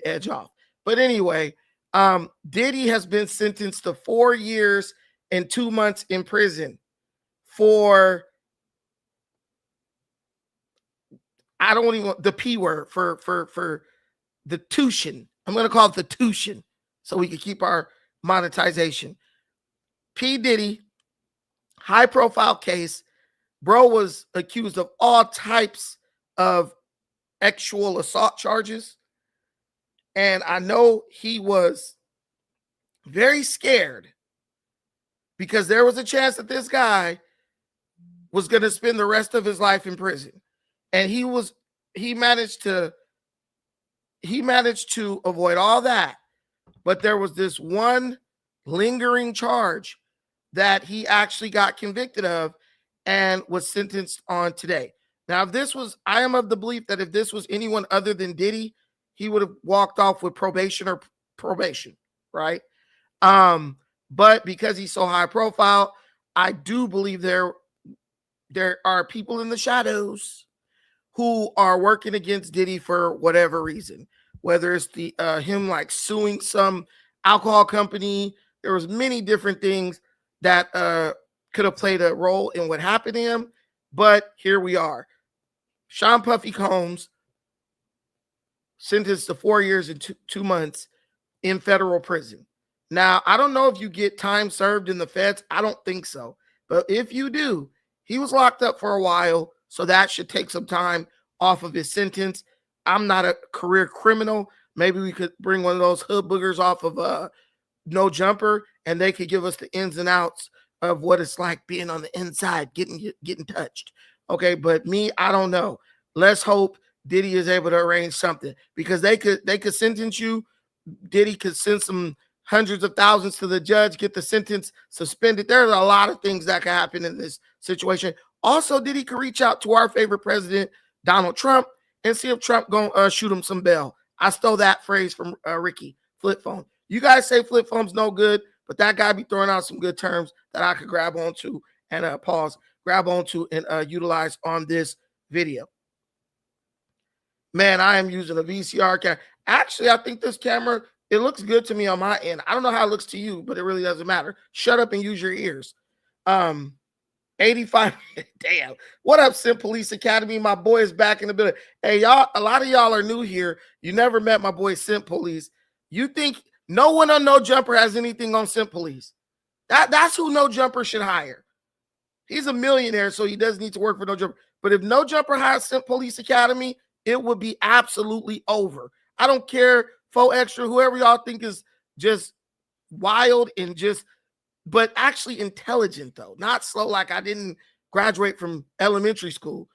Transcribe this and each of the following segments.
edge off. But anyway, Diddy has been sentenced to 4 years and 2 months in prison for, I don't even want the P word, for the tuition. I'm going to call it the tuition so we can keep our monetization. P. Diddy, high profile case. Bro was accused of all types of sexual assault charges. And I know he was very scared because there was a chance that this guy was going to spend the rest of his life in prison. And he managed to avoid all that. But there was this one lingering charge that he actually got convicted of and was sentenced on today. Now, I am of the belief that if this was anyone other than Diddy, he would have walked off with probation, right? But because he's so high profile, I do believe there are people in the shadows who are working against Diddy for whatever reason, whether it's him like suing some alcohol company. There was many different things that could have played a role in what happened to him, but here we are. Sean Puffy Combs sentenced to 4 years and 2 months in federal prison. Now, I don't know if you get time served in the feds. I don't think so. But if you do, he was locked up for a while, so that should take some time off of his sentence. I'm not a career criminal. Maybe we could bring one of those hood boogers off of No Jumper, and they could give us the ins and outs of what it's like being on the inside, getting touched. Okay, but me, I don't know. Let's hope Diddy is able to arrange something, because they could sentence you. Diddy could send some hundreds of thousands to the judge, get the sentence suspended. There's a lot of things that could happen in this situation. Also, Diddy could reach out to our favorite president, Donald Trump, and see if Trump gonna shoot him some bail. I stole that phrase from Ricky, flip phone. You guys say flip phone's no good, but that guy be throwing out some good terms that I could grab onto and grab onto and utilize on this video. Man, I am using a VCR camera. Actually, I think this camera, it looks good to me on my end. I don't know how it looks to you, but it really doesn't matter. Shut up and use your ears. 85. Damn. What up, Sim Police Academy? My boy is back in the building. Hey, y'all, a lot of y'all are new here. You never met my boy Sim Police. You think no one on No Jumper has anything on Sim Police? That's who No Jumper should hire. He's a millionaire, so he doesn't need to work for No Jumper. But if No Jumper has Sim Police Academy, it would be absolutely over. I don't care, Faux Extra, whoever y'all think is just wild and just, but actually intelligent, though. Not slow, like I didn't graduate from elementary school.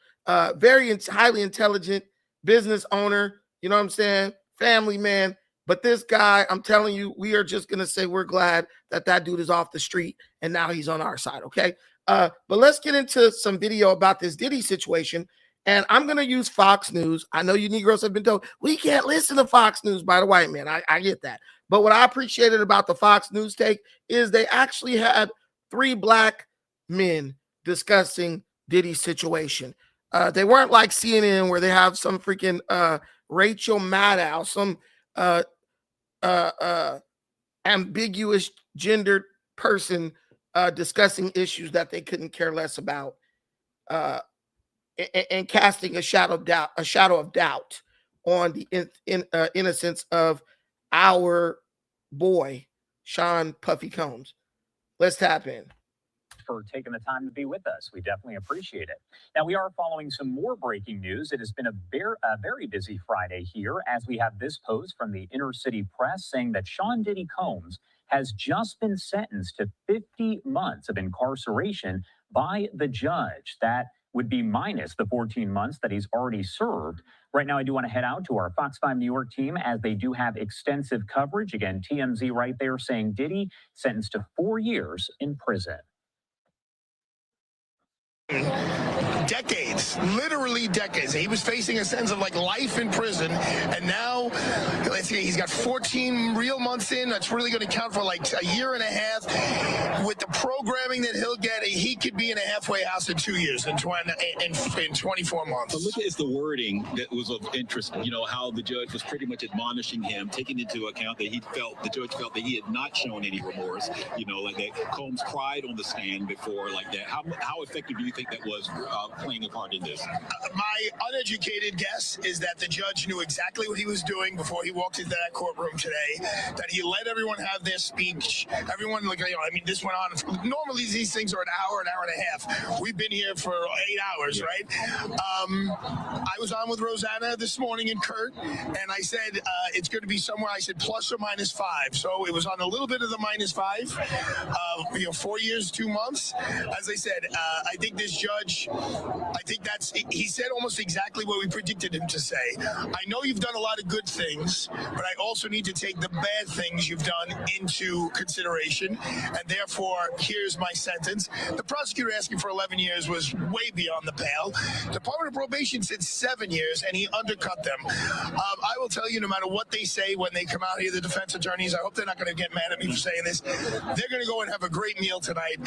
Very highly intelligent business owner, you know what I'm saying? Family man. But this guy, I'm telling you, we are just going to say we're glad that dude is off the street and now he's on our side, okay? But let's get into some video about this Diddy situation. And I'm going to use Fox News. I know you Negroes have been told, we can't listen to Fox News by the white man. I get that. But what I appreciated about the Fox News take is they actually had 3 black men discussing Diddy's situation. They weren't like CNN where they have some freaking Rachel Maddow, some ambiguous gendered person discussing issues that they couldn't care less about. And casting a shadow of doubt on the innocence of our boy, Sean Puffy Combs. Let's tap in. For taking the time to be with us. We definitely appreciate it. Now, we are following some more breaking news. It has been a very busy Friday here, as we have this post from the Inner City Press saying that Sean Diddy Combs has just been sentenced to 50 months of incarceration by the judge. That would be minus the 14 months that he's already served. Right now, I do want to head out to our Fox 5 New York team, as they do have extensive coverage. Again, TMZ right there saying Diddy sentenced to 4 years in prison. Decades, literally decades. He was facing a sentence of like life in prison, and now he's got 14 real months in. That's really going to count for like a year and a half. With the programming that he'll get, he could be in a halfway house in 2 years, in 24 months. But look at the wording that was of interest. You know, how the judge was pretty much admonishing him, taking into account that the judge felt that he had not shown any remorse. You know, like that Combs cried on the stand before, like that. How effective do you think that was playing a part in this? My uneducated guess is that the judge knew exactly what he was doing before he walked into that courtroom today, that he let everyone have their speech. Everyone, this went on. Normally these things are an hour and a half. We've been here for 8 hours, right? I was on with Rosanna this morning and Kurt, and I said it's going to be somewhere, I said plus or minus 5. So it was on a little bit of the minus 5, 4 years, 2 months. As I said, I think this judge, he said almost exactly what we predicted him to say. I know you've done a lot of good things, but I also need to take the bad things you've done into consideration, and therefore, here's my sentence. The prosecutor asking for 11 years was way beyond the pale. Department of Probation said 7 years, and he undercut them. I will tell you, no matter what they say when they come out here, the defense attorneys, I hope they're not going to get mad at me for saying this. They're going to go and have a great meal tonight.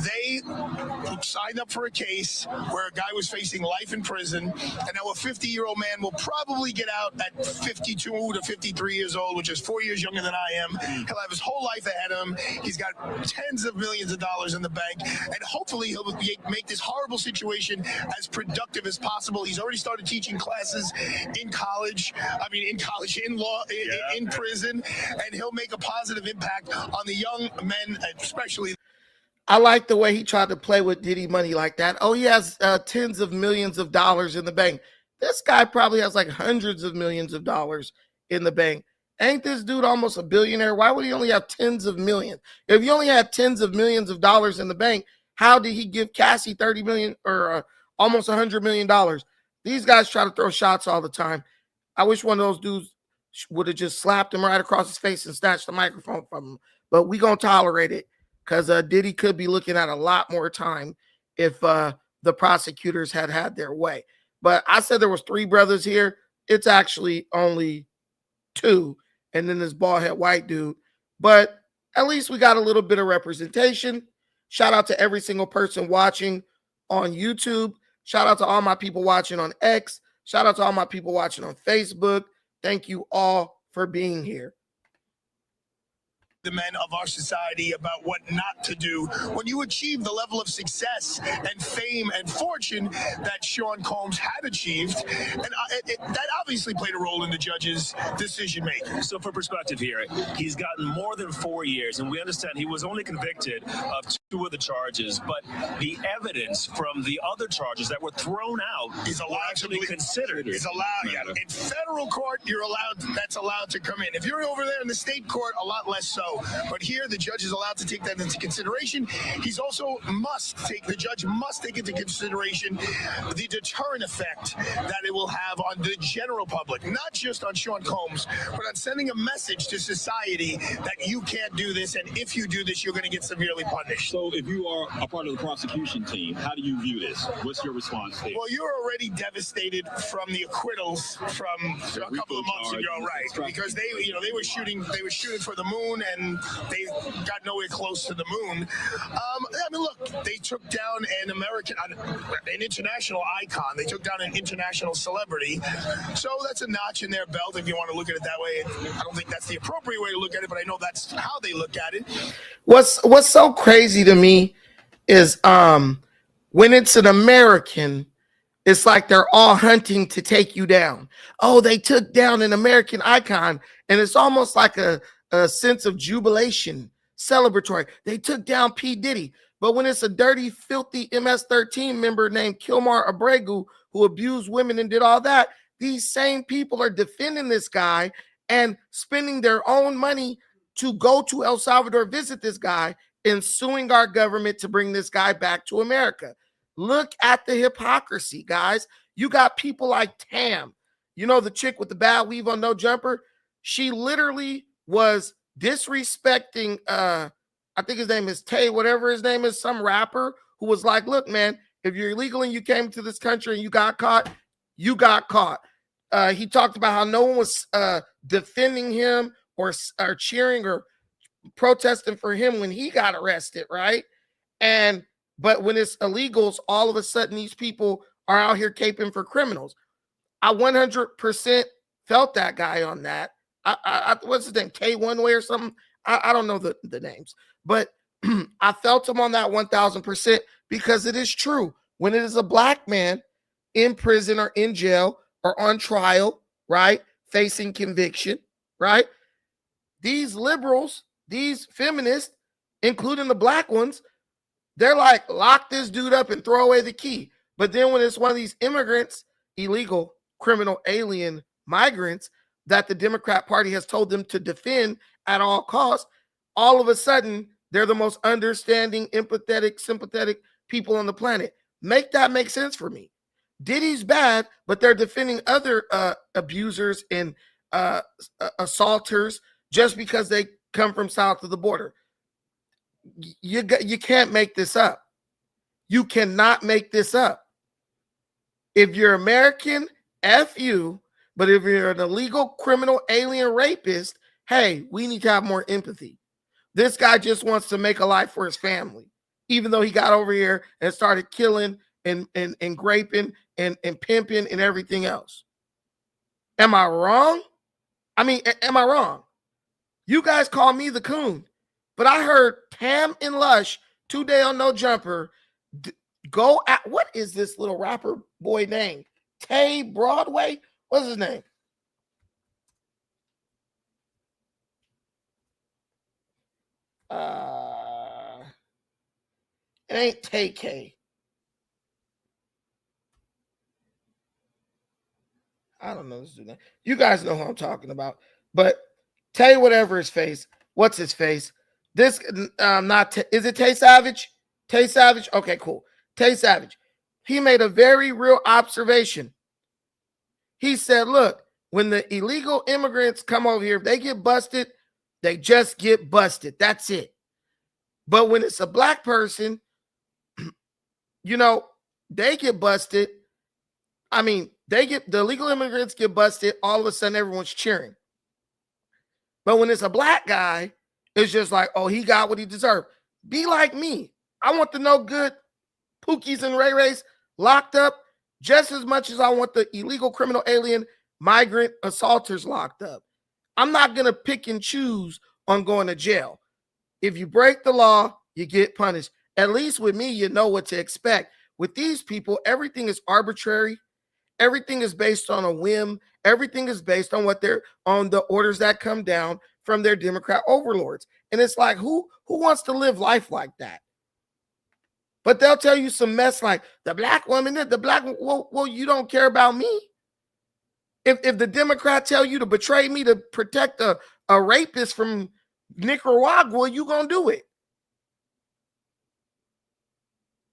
They signed up for a case where a guy was facing life in prison, and now a 50-year-old man will probably get out at 52 to 53 years old, which is 4 years younger than I am. He'll have his whole life ahead of him. He's got tens of millions of dollars in the bank, and hopefully he'll make this horrible situation as productive as possible. He's already started teaching classes in law, in prison, and he'll make a positive impact on the young men, especially. I like the way he tried to play with Diddy money like that. Oh, he has tens of millions of dollars in the bank. This guy probably has like hundreds of millions of dollars in the bank. Ain't this dude almost a billionaire? Why would he only have tens of millions? If he only had tens of millions of dollars in the bank, how did he give Cassie 30 million or almost $100 million? These guys try to throw shots all the time. I wish one of those dudes would have just slapped him right across his face and snatched the microphone from him. But we gonna tolerate it because Diddy could be looking at a lot more time if the prosecutors had their way. But I said there was 3 brothers here. It's actually only 2, and then this bald head white dude. But at least we got a little bit of representation. Shout out to every single person watching on YouTube. Shout out to all my people watching on X. Shout out to all my people watching on Facebook. Thank you all for being here. The men of our society about what not to do when you achieve the level of success and fame and fortune that Sean Combs had achieved, and that obviously played a role in the judge's decision making. So for perspective here, he's gotten more than 4 years, and we understand he was only convicted of 2 of the charges, but the evidence from the other charges that were thrown out is allowed to be considered. Is allowed. Yeah. In federal court, that's allowed to come in. If you're over there in the state court, a lot less so. But here, the judge is allowed to take that into consideration. The judge must take into consideration the deterrent effect that it will have on the general public, not just on Sean Combs, but on sending a message to society that you can't do this, and if you do this, you're going to get severely punished. So if you are a part of the prosecution team, how do you view this? What's your response there? Well, you're already devastated from the acquittals from a couple of months ago, right? Because they were shooting for the moon, and they got nowhere close to the moon. Look, they took down an international icon. They took down an international celebrity. So that's a notch in their belt if you want to look at it that way. I don't think that's the appropriate way to look at it, but I know that's how they look at it. What's so crazy to me is when it's an American, it's like they're all hunting to take you down. Oh, they took down an American icon, and it's almost like a sense of jubilation, celebratory. They took down P. Diddy. But when it's a dirty, filthy MS-13 member named Kilmar Abregu who abused women and did all that, these same people are defending this guy and spending their own money to go to El Salvador, visit this guy, and suing our government to bring this guy back to America. Look at the hypocrisy, guys. You got people like Tam, the chick with the bad weave on No Jumper. She literally was disrespecting, I think his name is Tay, whatever his name is, some rapper who was like, look, man, if you're illegal and you came to this country and you got caught, you got caught. He talked about how no one was defending him or cheering or protesting for him when he got arrested, right? But when it's illegals, all of a sudden these people are out here caping for criminals. I 100% felt that guy on that. What's his name? K1 Way or something? I don't know the names, but I felt him on that 1000% because it is true. When it is a black man in prison or in jail or on trial, right, facing conviction, right, these liberals, these feminists, including the black ones, they're like, lock this dude up and throw away the key. But then when it's one of these immigrants, illegal, criminal, alien migrants that the Democrat Party has told them to defend at all costs, all of a sudden, they're the most understanding, empathetic, sympathetic people on the planet. Make that make sense for me. Diddy's bad, but they're defending other abusers and assaulters just because they come from south of the border. You can't make this up. You cannot make this up. If you're American, F you. But if you're an illegal, criminal, alien rapist, hey, we need to have more empathy. This guy just wants to make a life for his family, even though he got over here and started killing and graping and pimping and everything else. Am I wrong? I mean, am I wrong? You guys call me the coon, but I heard Pam and Lush today on No Jumper go at, what is this little rapper boy name? Tay Broadway? What's his name? It ain't Tay K. I don't know this dude. You guys know who I'm talking about. But Tay, whatever his face. What's his face? This is it Tay Savage? Tay Savage? Okay, cool. Tay Savage. He made a very real observation. He said, look, when the illegal immigrants come over here, if they get busted, they just get busted. That's it. But when it's a black person, you know, they get busted. I mean, the illegal immigrants get busted. All of a sudden, everyone's cheering. But when it's a black guy, it's just like, oh, he got what he deserved. Be like me. I want the no good Pookies and Ray Rays locked up just as much as I want the illegal, criminal, alien, migrant assaulters locked up. I'm not going to pick and choose on going to jail. If you break the law, you get punished. At least with me, you know what to expect. With these people, everything is arbitrary. Everything is based on a whim. Everything is based on on the orders that come down from their Democrat overlords. And it's like, who wants to live life like that? But they'll tell you some mess like the black woman, well, you don't care about me. If the Democrats tell you to betray me to protect a rapist from Nicaragua, you gonna do it.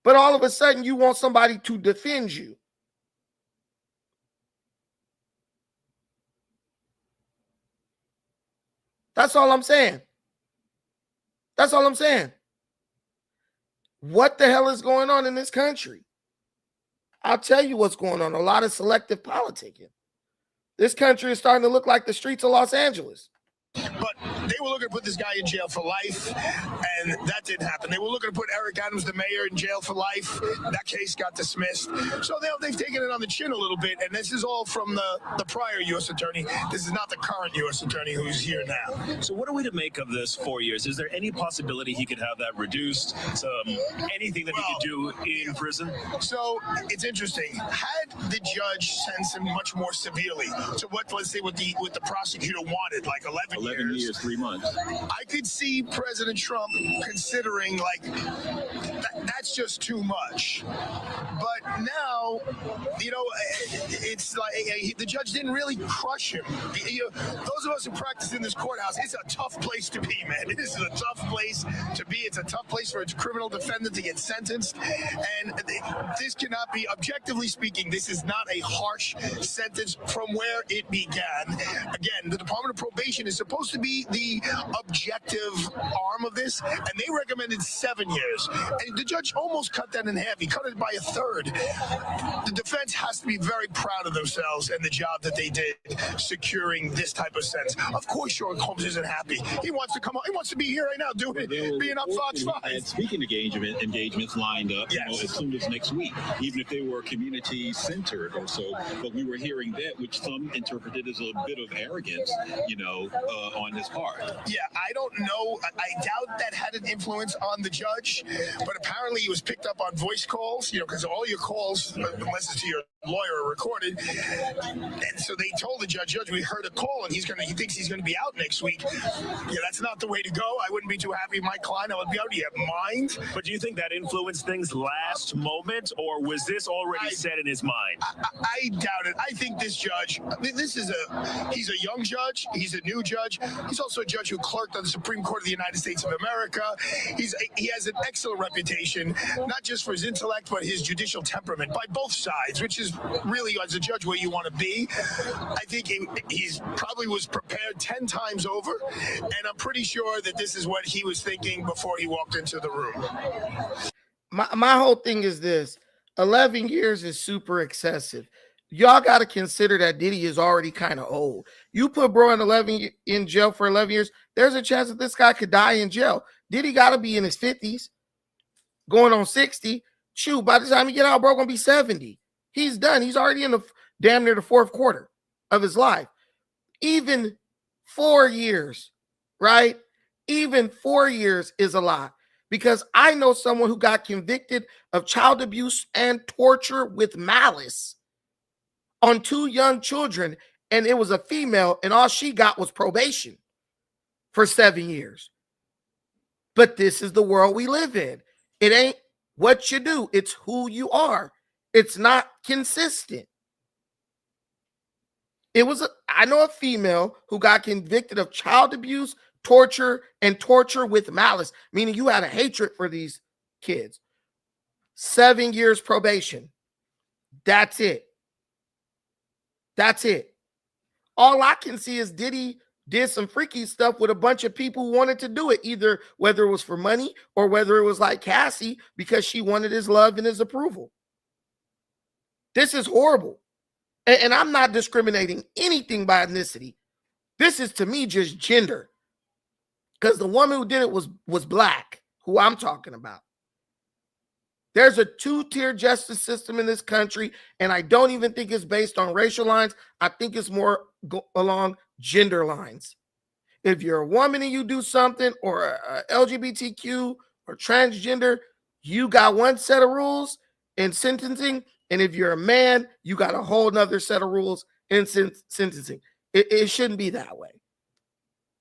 But all of a sudden, you want somebody to defend you. That's all I'm saying. That's all I'm saying. What the hell is going on in this country? I'll tell you what's going on. A lot of selective politicking. This country is starting to look like the streets of Los Angeles. But they were looking to put this guy in jail for life, and that didn't happen. They were looking to put Eric Adams, the mayor, in jail for life. That case got dismissed. So they've taken it on the chin a little bit, and this is all from the prior U.S. attorney. This is not the current U.S. attorney who's here now. So what are we to make of this 4 years? Is there any possibility he could have that reduced? Anything that he could do in prison? So it's interesting. Had the judge sentenced him much more severely, so let's say what the prosecutor wanted, like 11 years, 3 months. I could see President Trump considering like that's just too much. But now, you know, it's like the judge didn't really crush him. Those of us who practice in this courthouse, it's a tough place to be, man. It is a tough place to be. It's a tough place for a criminal defendant to get sentenced. And this cannot be, objectively speaking, this is not a harsh sentence from where it began. Again, the Department of Probation is supposed to be the objective arm of this, and they recommended 7 years. And the judge almost cut that in half. He cut it by a third. The defense has to be very proud of themselves and the job that they did securing this type of sentence. Of course, Sean Combs isn't happy. He wants to come on. He wants to be here right now doing it, being on Fox 5. And speaking engagements lined up, yes. As soon as next week, even if they were community centered or so. But we were hearing that, which some interpreted as a bit of arrogance, on his part. Yeah, I don't know. I doubt that had an influence on the judge, but apparently he was picked up on voice calls, because all your calls, unless it's to your lawyer, are recorded. And so they told the judge, we heard a call, and he thinks he's gonna be out next week. Yeah, that's not the way to go. I wouldn't be too happy if my client would be out. Do you have mind? But do you think that influenced things last moment, or was this already set in his mind? I doubt it. I think this judge, he's a young judge. He's a new judge. He's also a judge who clerked on the Supreme Court of the United States of America. He has an excellent reputation, not just for his intellect, but his judicial temperament by both sides, which is really, as a judge, where you want to be. I think he's probably was prepared 10 times over, and I'm pretty sure that this is what he was thinking before he walked into the room. My whole thing is this: 11 years is super excessive. Y'all got to consider that Diddy is already kind of old. You put bro in jail for 11 years, there's a chance that this guy could die in jail. Diddy got to be in his 50s, going on 60. Shoot, by the time he get out, bro, gonna be 70. He's done. He's already in the damn near the fourth quarter of his life. Even 4 years, right? Even 4 years is a lot, because I know someone who got convicted of child abuse and torture with malice on 2 young children, and it was a female, and all she got was probation for 7 years. But this is the world we live in. It ain't what you do, it's who you are. It's not consistent. I know a female who got convicted of child abuse, torture, and torture with malice, meaning you had a hatred for these kids. 7 years probation. That's it. That's it. All I can see is Diddy did some freaky stuff with a bunch of people who wanted to do it, either whether it was for money or whether it was like Cassie because she wanted his love and his approval. This is horrible. And I'm not discriminating anything by ethnicity. This is, to me, just gender. Because the woman who did it was black, who I'm talking about. There's a 2-tier justice system in this country, and I don't even think it's based on racial lines. I think it's more along gender lines. If you're a woman and you do something, or LGBTQ or transgender, you got one set of rules in sentencing, and if you're a man, you got a whole nother set of rules in sentencing. It shouldn't be that way.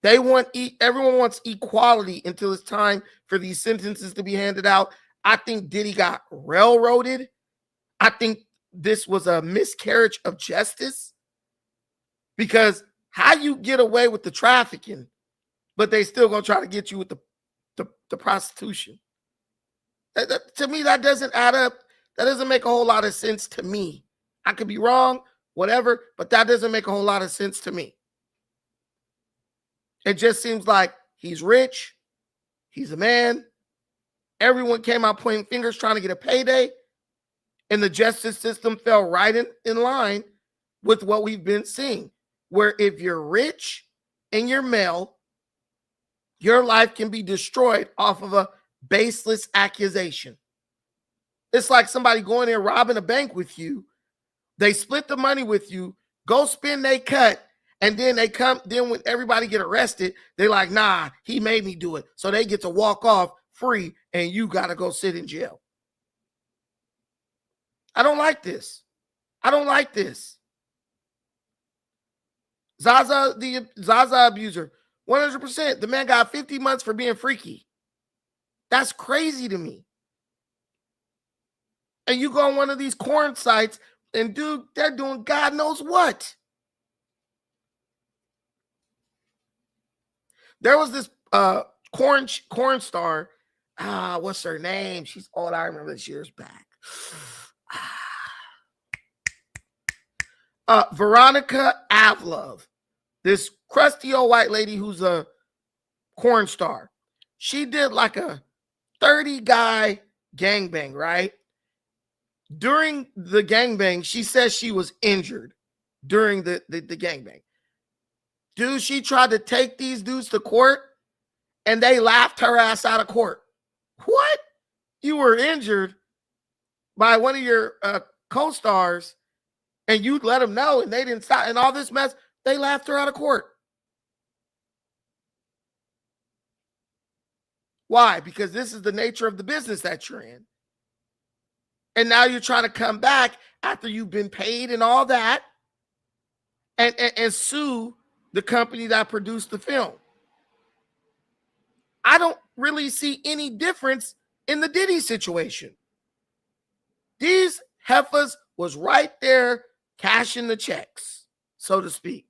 Everyone wants equality until it's time for these sentences to be handed out. I think Diddy got railroaded. I think this was a miscarriage of justice, because how you get away with the trafficking, but they still gonna try to get you with the prostitution. To me, that doesn't add up. That doesn't make a whole lot of sense to me. I could be wrong, whatever, but that doesn't make a whole lot of sense to me. It just seems like he's rich, he's a man. Everyone came out pointing fingers trying to get a payday, and the justice system fell right in line with what we've been seeing, where if you're rich and you're male, your life can be destroyed off of a baseless accusation. It's like somebody going in robbing a bank with you. They split the money with you, go spend they cut, and then then when everybody get arrested, they're like, nah, he made me do it. So they get to walk off free, and you got to go sit in jail. I don't like this. I don't like this. Zaza, the Zaza abuser, 100%. The man got 50 months for being freaky. That's crazy to me. And you go on one of these corn sites, and dude, they're doing God knows what. There was this corn star. What's her name? She's old. I remember this years back. Veronica Avlov, this crusty old white lady who's a corn star. She did like a 30-guy gangbang, right? during the gangbang, she says she was injured during the gangbang. Dude, she tried to take these dudes to court and they laughed her ass out of court. What? You were injured by one of your co-stars and you let them know and they didn't stop and all this mess. They laughed her out of court. Why? Because this is the nature of the business that you're in. And now you're trying to come back after you've been paid and all that and sue the company that produced the film. I don't really see any difference in the Diddy situation. These heifers was right there cashing the checks, so to speak.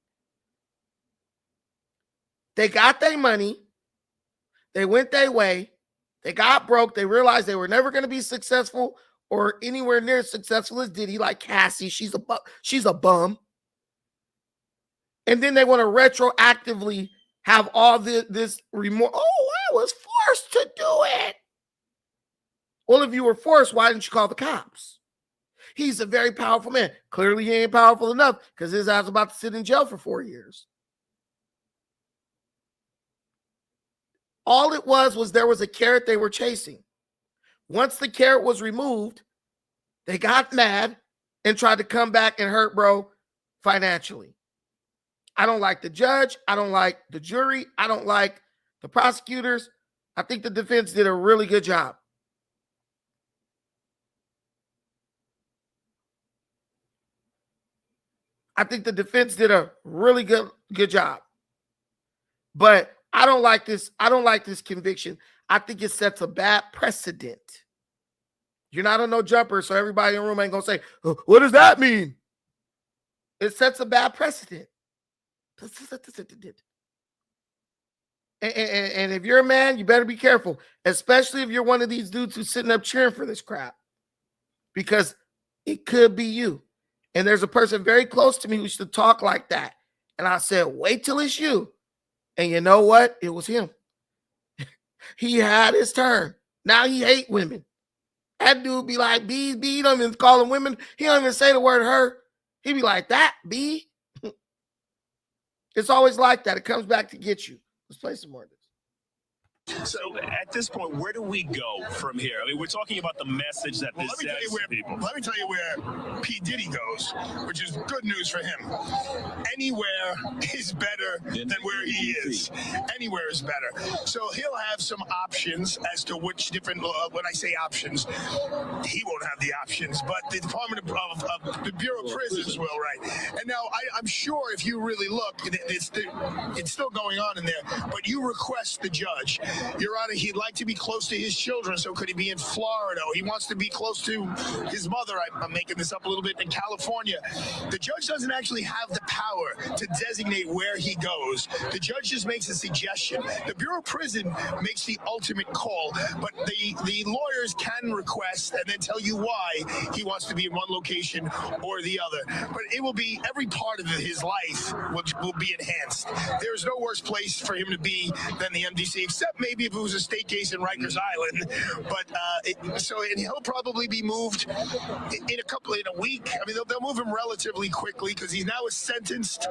They got their money. They went their way. They got broke. They realized they were never going to be successful or anywhere near as successful as Diddy, like Cassie. She's a bum. And then they want to retroactively have all this remorse. Oh, I was forced to do it. Well, if you were forced, why didn't you call the cops? He's a very powerful man. Clearly, he ain't powerful enough because his ass is about to sit in jail for 4 years. All it was there was a carrot they were chasing. Once the carrot was removed, they got mad and tried to come back and hurt bro financially. I don't like the judge. I don't like the jury. I don't like the prosecutors. I think the defense did a really good job. I think the defense did a really good job. But I don't like this. I don't like this conviction. I think it sets a bad precedent. You're not on no jumper, so everybody in the room ain't going to say, what does that mean? It sets a bad precedent. And if you're a man, you better be careful, especially if you're one of these dudes who's sitting up cheering for this crap, because it could be you. And there's a person very close to me who used to talk like that. And I said, wait till it's you. And you know what? It was him. He had his turn. Now he hate women. That dude be like, B, you don't even call him women. He don't even say the word her. He be like, that, B. It's always like that. It comes back to get you. Let's play some more of this. So at this point, where do we go from here? I mean, we're talking about the message that this sends to people. Let me tell you where P. Diddy goes, which is good news for him. Anywhere is better than where he is. Anywhere is better. So he'll have some options as to which different, when I say options, he won't have the options, but the Department of the Bureau of Prisons will, right? And now I'm sure if you really look, it's still going on in there, but you request the judge. Your Honor, he'd like to be close to his children, so could he be in Florida? He wants to be close to his mother. I'm making this up a little bit, in California. The judge doesn't actually have the power to designate where he goes. The judge just makes a suggestion. The Bureau of Prison makes the ultimate call, but the lawyers can request and then tell you why he wants to be in one location or the other. But it will be, every part of his life will be enhanced. There's no worse place for him to be than the MDC, except maybe if it was a state case in Rikers Island, but and he'll probably be moved in a week. I mean, they'll move him relatively quickly because he's now a sentenced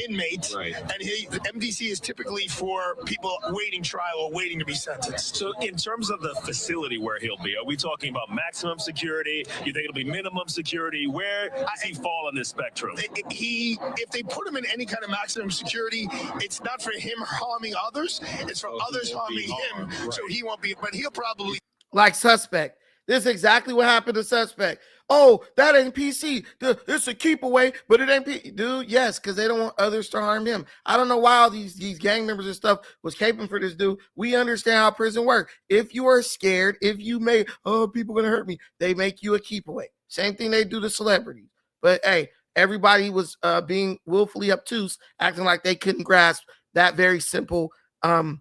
inmate, right? And the MDC is typically for people waiting trial or waiting to be sentenced. So, in terms of the facility where he'll be, are we talking about maximum security? You think it'll be minimum security? Where does he fall on this spectrum? If they put him in any kind of maximum security, it's not for him harming others; it's for others harming him, right. So he won't be, but he'll probably, like Suspect. This is exactly what happened to Suspect. Oh, that ain't PC. It's a keep away, but it ain't PC. Dude, yes, because they don't want others to harm him. I don't know why all these gang members and stuff was caping for this dude. We understand how prison works. If you are scared, if you may, people gonna hurt me, they make you a keep away. Same thing they do to celebrities. But hey, everybody was being willfully obtuse, acting like they couldn't grasp that very simple under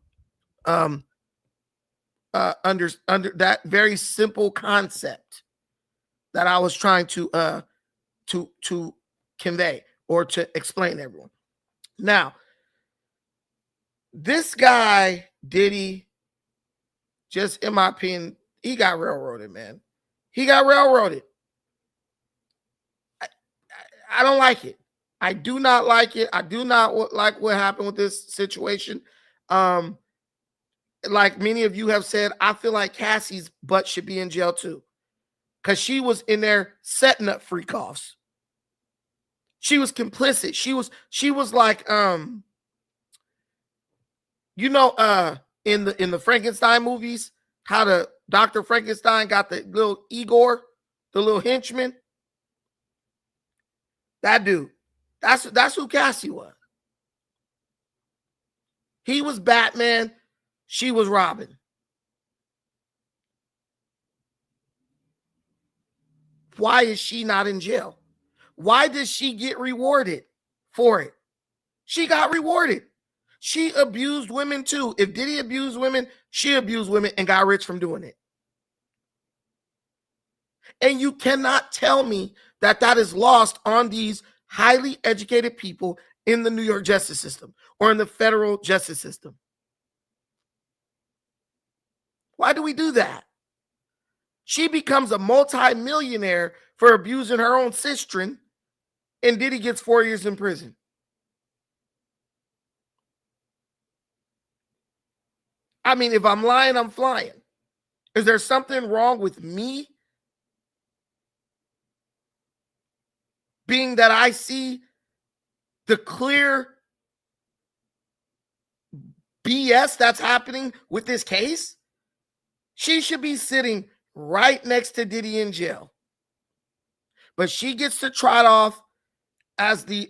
that very simple concept that I was trying to convey or to explain to everyone. Now, this guy Diddy, just in my opinion, he got railroaded, man. He got railroaded. I don't like it. I do not like it. I do not like what happened with this situation. Like many of you have said, I feel like Cassie's butt should be in jail too, because she was in there setting up freak offs. She was complicit. She was like, you know, in the Frankenstein movies, how the Dr. Frankenstein got the little Igor, the little henchman. That dude. That's who Cassie was. He was Batman. She was Robin. Why is she not in jail? Why does she get rewarded for it? She got rewarded. She abused women too. If Diddy abused women, she abused women and got rich from doing it. And you cannot tell me that that is lost on these highly educated people in the New York justice system or in the federal justice system. Why do we do that? She becomes a multi-millionaire for abusing her own sister, and Diddy gets 4 years in prison. I mean, if I'm lying, I'm flying. Is there something wrong with me? Being that I see the clear BS that's happening with this case? She should be sitting right next to Diddy in jail. But she gets to trot off as the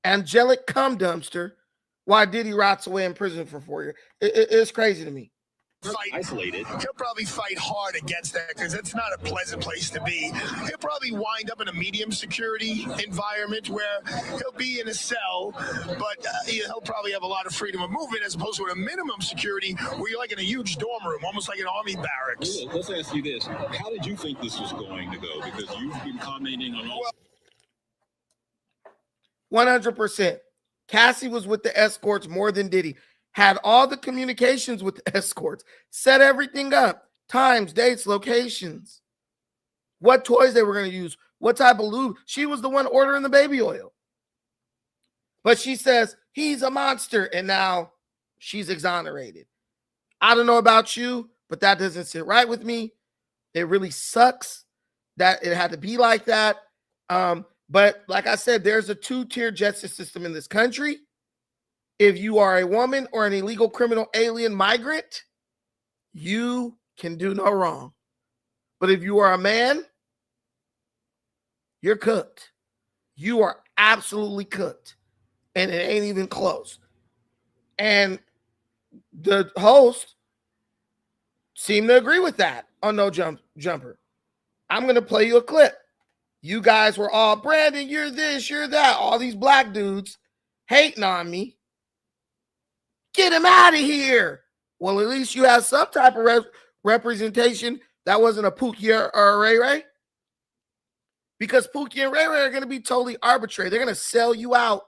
angelic cum dumpster while Diddy rots away in prison for 4 years. It's crazy to me. Isolated. He'll probably fight hard against that because it's not a pleasant place to be. He'll probably wind up in a medium security environment where he'll be in a cell, but he'll probably have a lot of freedom of movement as opposed to a minimum security where you're like in a huge dorm room, almost like an army barracks. Let's ask you this. How did you think this was going to go? Because you've been commenting on all... 100%. Cassie was with the escorts more than Diddy. Had all the communications with the escorts, set everything up, times, dates, locations, what toys they were going to use, what type of lube. She was the one ordering the baby oil. But she says, he's a monster, and now she's exonerated. I don't know about you, but that doesn't sit right with me. It really sucks that it had to be like that. But like I said, there's a two-tier justice system in this country. If you are a woman or an illegal criminal alien migrant, you can do no wrong. But if you are a man, you're cooked. You are absolutely cooked. And it ain't even close. And the host seemed to agree with that on No Jumper. I'm going to play you a clip. You guys were all, Brandon, you're this, you're that. All these black dudes hating on me. Get him out of here. Well, at least you have some type of representation that wasn't a Pookie or a Ray Ray. Because Pookie and Ray Ray are going to be totally arbitrary. They're going to sell you out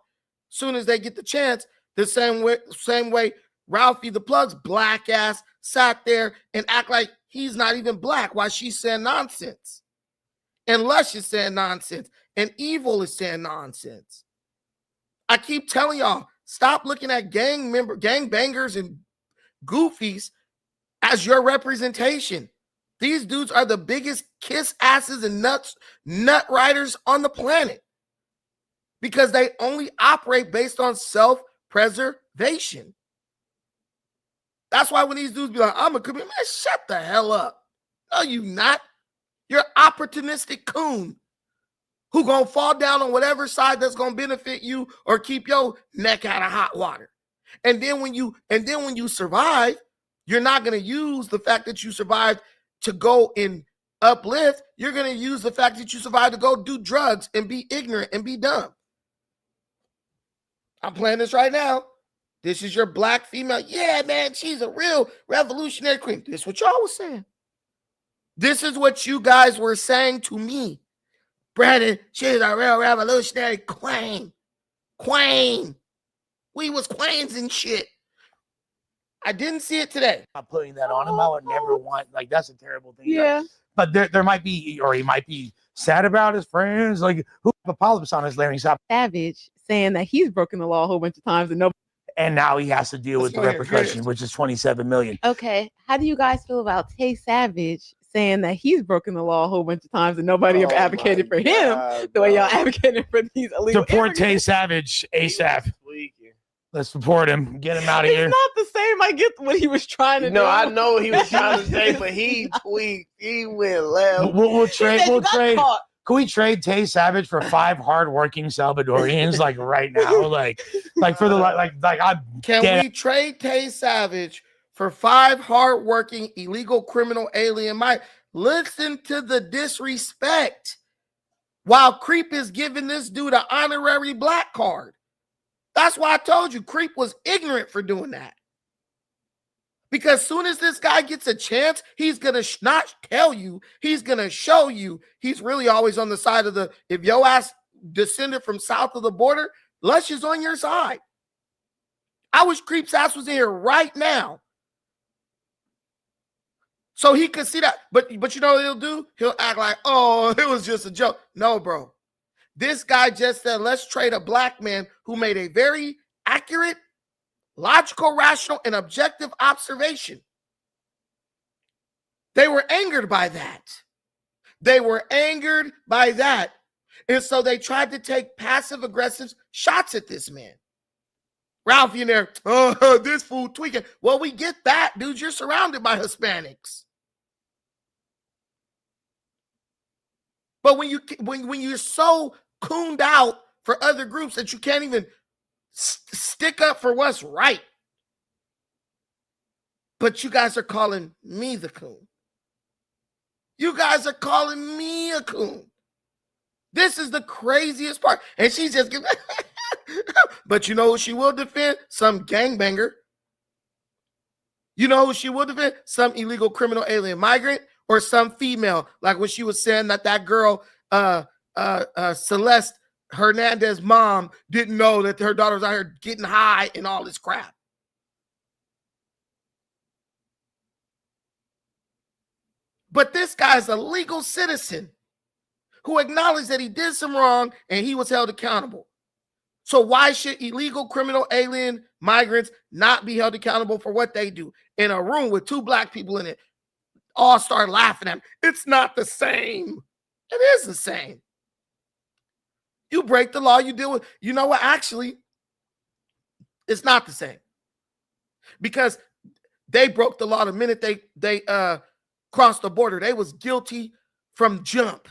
as soon as they get the chance. The same way Ralphie the Plug's black ass sat there and act like he's not even black while she's saying nonsense. And Lush is saying nonsense. And Evil is saying nonsense. I keep telling y'all, stop looking at gangbangers and goofies as your representation. These dudes are the biggest kiss asses and nut riders on the planet because they only operate based on self-preservation. That's why when these dudes be like, I'm a comedian, man, shut the hell up. No, you not. You're an opportunistic coon who gonna fall down on whatever side that's gonna benefit you or keep your neck out of hot water. And then when you survive, you're not gonna use the fact that you survived to go and uplift. You're gonna use the fact that you survived to go do drugs and be ignorant and be dumb. I'm playing this right now. This is your black female. Yeah, man, she's a real revolutionary queen. This is what y'all was saying. This is what you guys were saying to me. Brandon, she's a real revolutionary queen. Queen. We was queens and shit. I didn't see it today. Not putting that on him. I would never want, like, that's a terrible thing. Yeah. but there might be, or he might be sad about his friends. Like, who have a polyps on his larynx? Savage saying that he's broken the law a whole bunch of times and now he has to deal with the Let's go here, repercussion, which is $27 million. Okay, how do you guys feel about Tay Savage saying that he's broken the law a whole bunch of times and nobody ever advocated for him the way y'all advocated for these illegal Support Tay immigrants? Savage ASAP. Let's support him. Get him out of here. It's not the same. I get what he was trying to do. No, I know what he was trying to say, but he tweaked. He went left. We'll trade. We'll trade. Caught. Can we trade Tay Savage for 5 hardworking Salvadorians like right now? Like for the like I'm. Can we trade Tay Savage for 5 hardworking illegal criminal alien? Listen to the disrespect. While Creep is giving this dude an honorary black card. That's why I told you Creep was ignorant for doing that. Because soon as this guy gets a chance, he's going to not tell you. He's going to show you. He's really always on the side of the, if your ass descended from south of the border, Lush is on your side. I wish Creep's ass was in here right now. So he could see that. But you know what he'll do? He'll act like, oh, it was just a joke. No, bro. This guy just said, let's trade a black man who made a very accurate, logical, rational, and objective observation. They were angered by that. And so they tried to take passive-aggressive shots at this man. Ralphie in there, oh, this fool tweaking. Well, we get that, dude. You're surrounded by Hispanics. But when you're so cooned out for other groups that you can't even stick up for what's right, but you guys are calling me the coon. You guys are calling me a coon. This is the craziest part. And she's just giving, but you know who she will defend? Some gangbanger. You know who she will defend? Some illegal criminal alien migrant. Or some female, like when she was saying that girl, Celeste Hernandez mom didn't know that her daughter was out here getting high and all this crap. But this guy's a legal citizen who acknowledged that he did some wrong and he was held accountable. So why should illegal criminal alien migrants not be held accountable for what they do in a room with 2 black people in it? All start laughing at him. It's not the same. It is the same. You break the law, you deal with, you know what? Actually, it's not the same. Because they broke the law the minute they crossed the border. They was guilty from jump.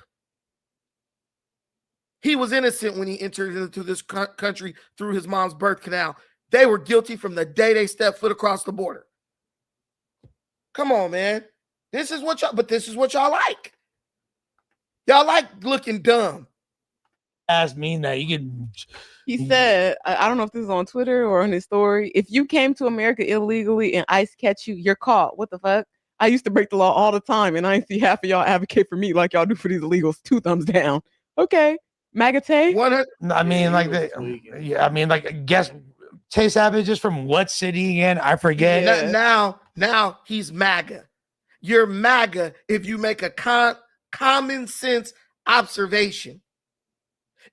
He was innocent when he entered into this country through his mom's birth canal. They were guilty from the day they stepped foot across the border. Come on, man. This is what y'all like. Y'all like looking dumb. As mean that you can. He said, I don't know if this is on Twitter or on his story. If you came to America illegally and ICE catch you, you're caught. What the fuck? I used to break the law all the time, and I ain't see half of y'all advocate for me like y'all do for these illegals. 2 thumbs down. Okay, MAGA Tay. I mean, like yeah. I mean, like, guess Tay Savage is from what city again? I forget. Yeah. Now he's MAGA. You're MAGA if you make a common sense observation.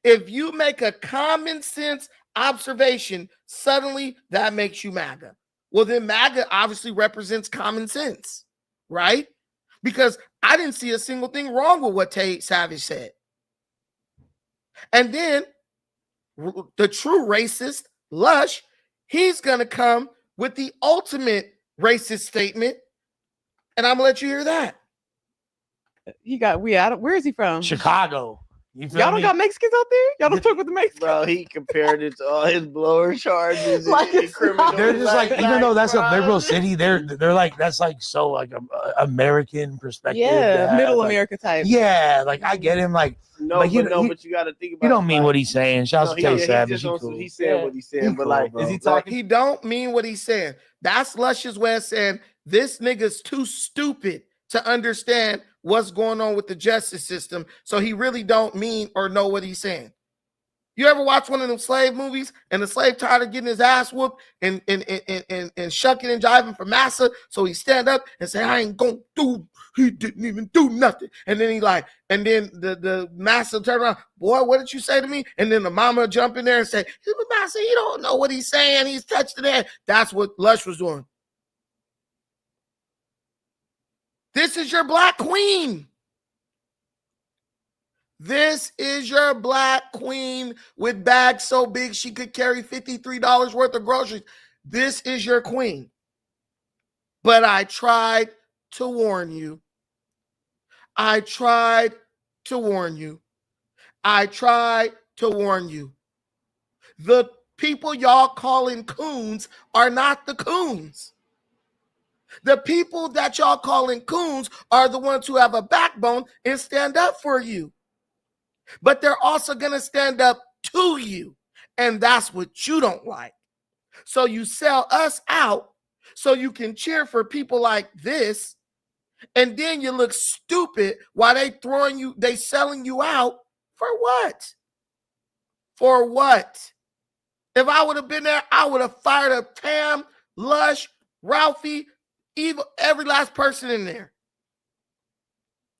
If you make a common sense observation, suddenly that makes you MAGA. Well, then MAGA obviously represents common sense, right? Because I didn't see a single thing wrong with what Tay Savage said. And then the true racist, Lush, he's going to come with the ultimate racist statement. And I'm going to let you hear that. Where is he from? Chicago. Y'all don't got Mexicans out there? Y'all don't talk with the Mexicans? Bro, he compared it to all his blower charges. Like and criminal. They're just like, even though that's a liberal city, they're like, that's like so like a American perspective. Yeah, middle like, America type. Yeah, like I get him. Like, No, like, but you got to think about. You don't mean what he's saying. Shout out to Tay Savage. He said what he said, but like, cool, is he Like, talking? he don't mean what he's saying. That's Lush's way of saying this nigga's too stupid to understand what's going on with the justice system, so he really don't mean or know what he's saying. You ever watch one of them slave movies and the slave tired of getting his ass whooped and and shucking and jiving for massa. So he stand up and say, I ain't gonna do, he didn't even do nothing. And then he like, and then the massa turn around, boy, what did you say to me? And then the mama jump in there and say, massa, you don't know what he's saying. He's touched the head. That's what Lush was doing. This is your black queen. This is your black queen with bags so big she could carry $53 worth of groceries. This is your queen. But I tried to warn you. I tried to warn you. I tried to warn you. The people y'all calling coons are not the coons. The people that y'all calling coons are the ones who have a backbone and stand up for you. But they're also going to stand up to you. And that's what you don't like. So you sell us out so you can cheer for people like this. And then you look stupid while they selling you out for what? For what? If I would have been there, I would have fired up Tam, Lush, Ralphie, even every last person in there.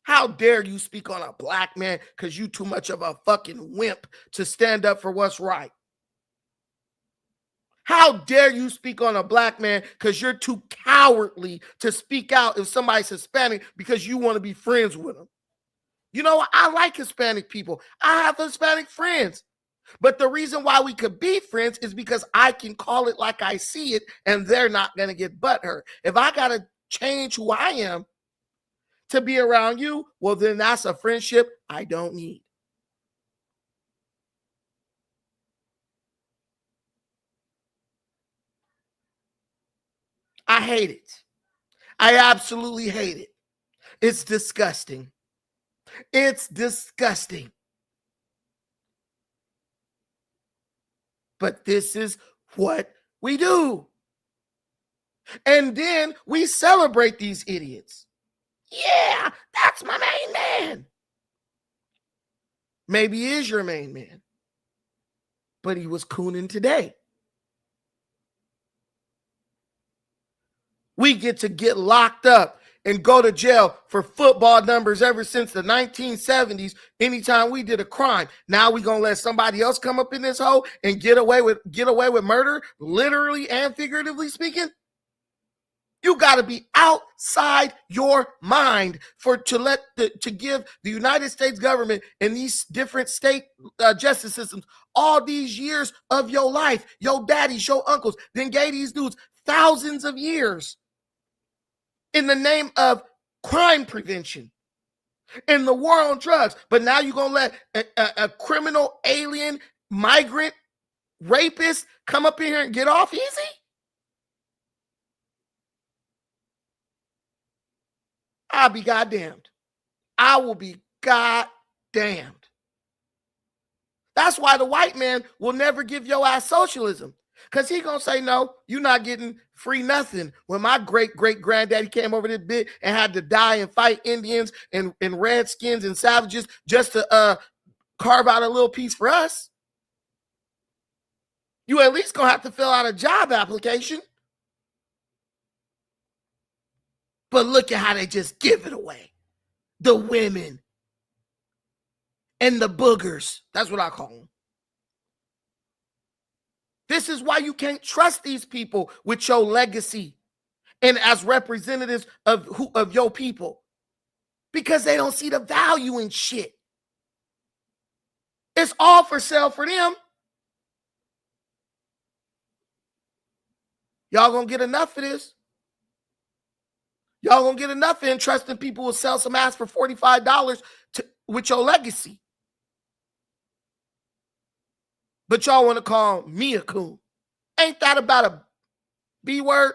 How dare you speak on a black man because you too much of a fucking wimp to stand up for what's right? How dare you speak on a black man because you're too cowardly to speak out if somebody's Hispanic because you want to be friends with them? You know what? I like Hispanic people. I have Hispanic friends. But the reason why we could be friends is because I can call it like I see it and they're not going to get butthurt. If I got to change who I am to be around you, well, then that's a friendship I don't need. I hate it. I absolutely hate it. It's disgusting. It's disgusting. But this is what we do. And then we celebrate these idiots. Yeah, that's my main man. Maybe he is your main man. But he was cooning today. We get locked up and go to jail for football numbers ever since the 1970s. Anytime we did a crime, now we gonna let somebody else come up in this hole and get away with murder, literally and figuratively speaking. You got to be outside your mind to give the United States government and these different state justice systems all these years of your life, your daddies, your uncles, then gave these dudes thousands of years in the name of crime prevention and the war on drugs. But now you're going to let a criminal, alien, migrant, rapist come up in here and get off easy? I'll be goddamned. I will be goddamned. That's why the white man will never give your ass socialism. Because he going to say, no, you're not getting free nothing. When my great-great-granddaddy came over this bit and had to die and fight Indians and redskins and savages just to carve out a little piece for us, you at least going to have to fill out a job application. But look at how they just give it away. The women and the boogers. That's what I call them. This is why you can't trust these people with your legacy and as representatives of your people. Because they don't see the value in shit. It's all for sale for them. Y'all gonna get enough of this. Y'all gonna get enough in trusting people will sell some ass for $45 with your legacy. But y'all want to call me a coon. Ain't that about a B word?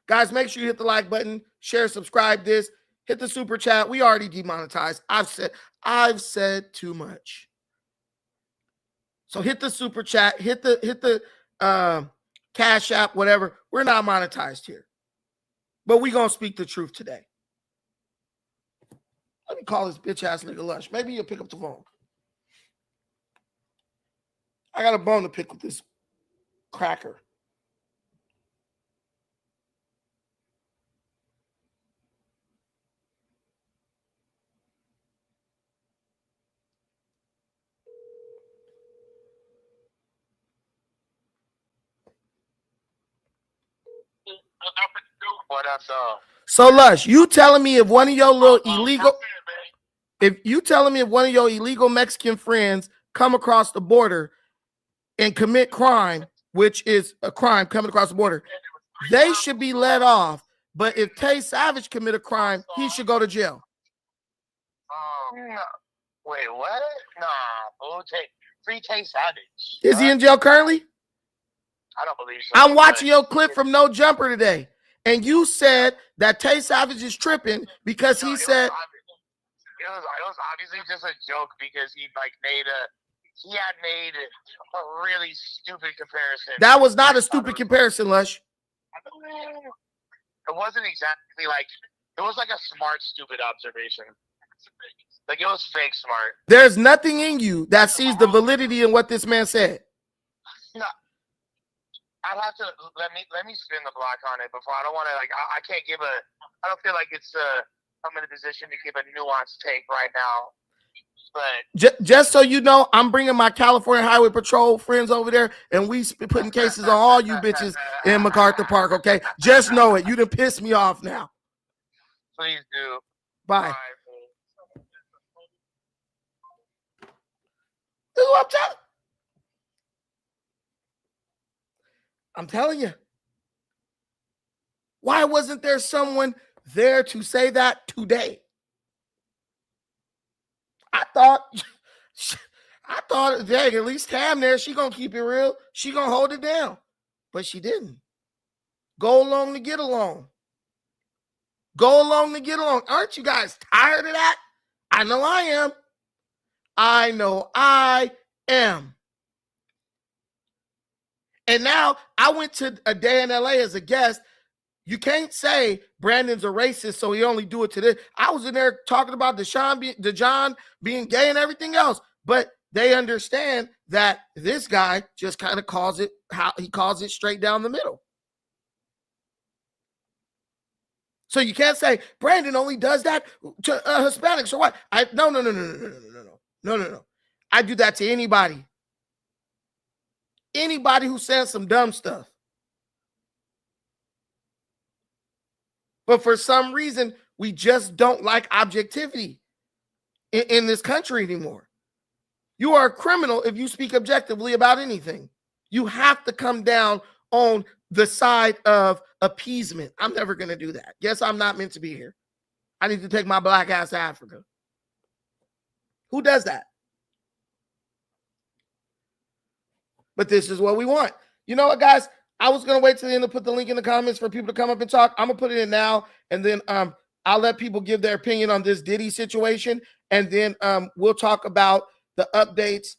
Guys, make sure you hit the like button, share, subscribe this, hit the super chat. We already demonetized. I've said too much. So hit the super chat, hit the Cash App, whatever. We're not monetized here. But we're going to speak the truth today. Let me call this bitch ass nigga Lush. Maybe you'll pick up the phone. I got a bone to pick with this cracker. What up, though? So Lush, you telling me if one of your little illegal, if you telling me if one of your illegal Mexican friends come across the border and commit crime, which is a crime coming across the border, they should be let off. But if Tay Savage commit a crime, he should go to jail. Wait, what? Nah, free Tay Savage. Is he in jail currently? I don't believe so. I'm watching your clip from No Jumper today, and you said that Tay Savage is tripping because he said it was obviously just a joke because he had made a really stupid comparison. That was not a stupid comparison, Lush. It wasn't exactly like it was like a smart, stupid observation. Like it was fake smart. There's nothing in you that sees the validity in what this man said. No, I'd have to let me spin the block on it before. I don't want to I can't give a. I don't feel like it's I'm in a position to give a nuanced take right now. But just so you know, I'm bringing my California Highway Patrol friends over there, and we putting cases on all you bitches in MacArthur Park. Okay, just know it. You done pissed me off now. Please do. Bye. This is what I'm telling you. Why wasn't there someone there to say that today? I thought, dang, at least Tam there, she gonna keep it real. She gonna hold it down. But she didn't. Go along to get along. Go along to get along. Aren't you guys tired of that? I know I am. I know I am. And now I went to a day in LA as a guest. You can't say Brandon's a racist, so he only do it to this. I was in there talking about Dejon being gay and everything else, but they understand that this guy just kind of calls it how he calls it straight down the middle. So you can't say Brandon only does that to Hispanics or what? No. I do that to anybody. Anybody who says some dumb stuff. But for some reason, we just don't like objectivity in this country anymore. You are a criminal if you speak objectively about anything. You have to come down on the side of appeasement. I'm never going to do that. Guess I'm not meant to be here. I need to take my black ass to Africa. Who does that? But this is what we want. You know what, guys? I was going to wait till the end to put the link in the comments for people to come up and talk. I'm going to put it in now, and then I'll let people give their opinion on this Diddy situation, and then we'll talk about the updates.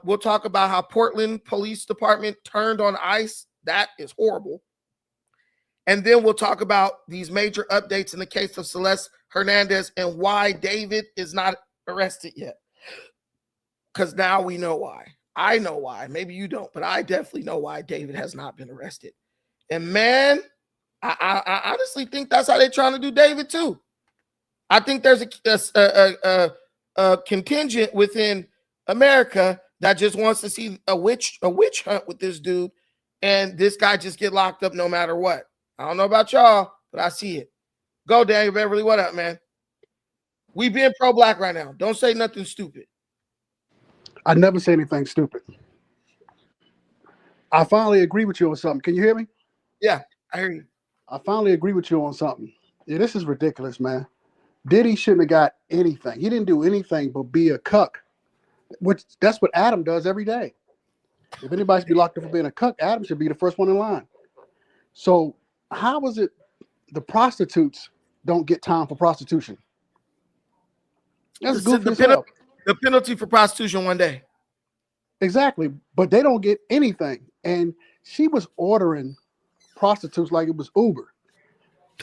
We'll talk about how Portland Police Department turned on ICE. That is horrible. And then we'll talk about these major updates in the case of Celeste Hernandez and why David is not arrested yet. Because now we know why. I know why. Maybe you don't, but I definitely know why David has not been arrested. And man, I honestly think that's how they're trying to do David too. I think there's a contingent within America that just wants to see a witch hunt with this dude, and this guy just get locked up no matter what. I don't know about y'all, but I see it. Go, Daniel Beverly. What up, man? We being pro-black right now. Don't say nothing stupid. I never say anything stupid. I finally agree with you on something. Can you hear me? Yeah, I hear you. I finally agree with you on something. Yeah, this is ridiculous, man. Diddy shouldn't have got anything. He didn't do anything but be a cuck, which that's what Adam does every day. If anybody's be locked up for being a cuck, Adam should be the first one in line. So how is it the prostitutes don't get time for prostitution? That's goofy as hell. The penalty for prostitution one day. Exactly. But they don't get anything. And she was ordering prostitutes like it was Uber.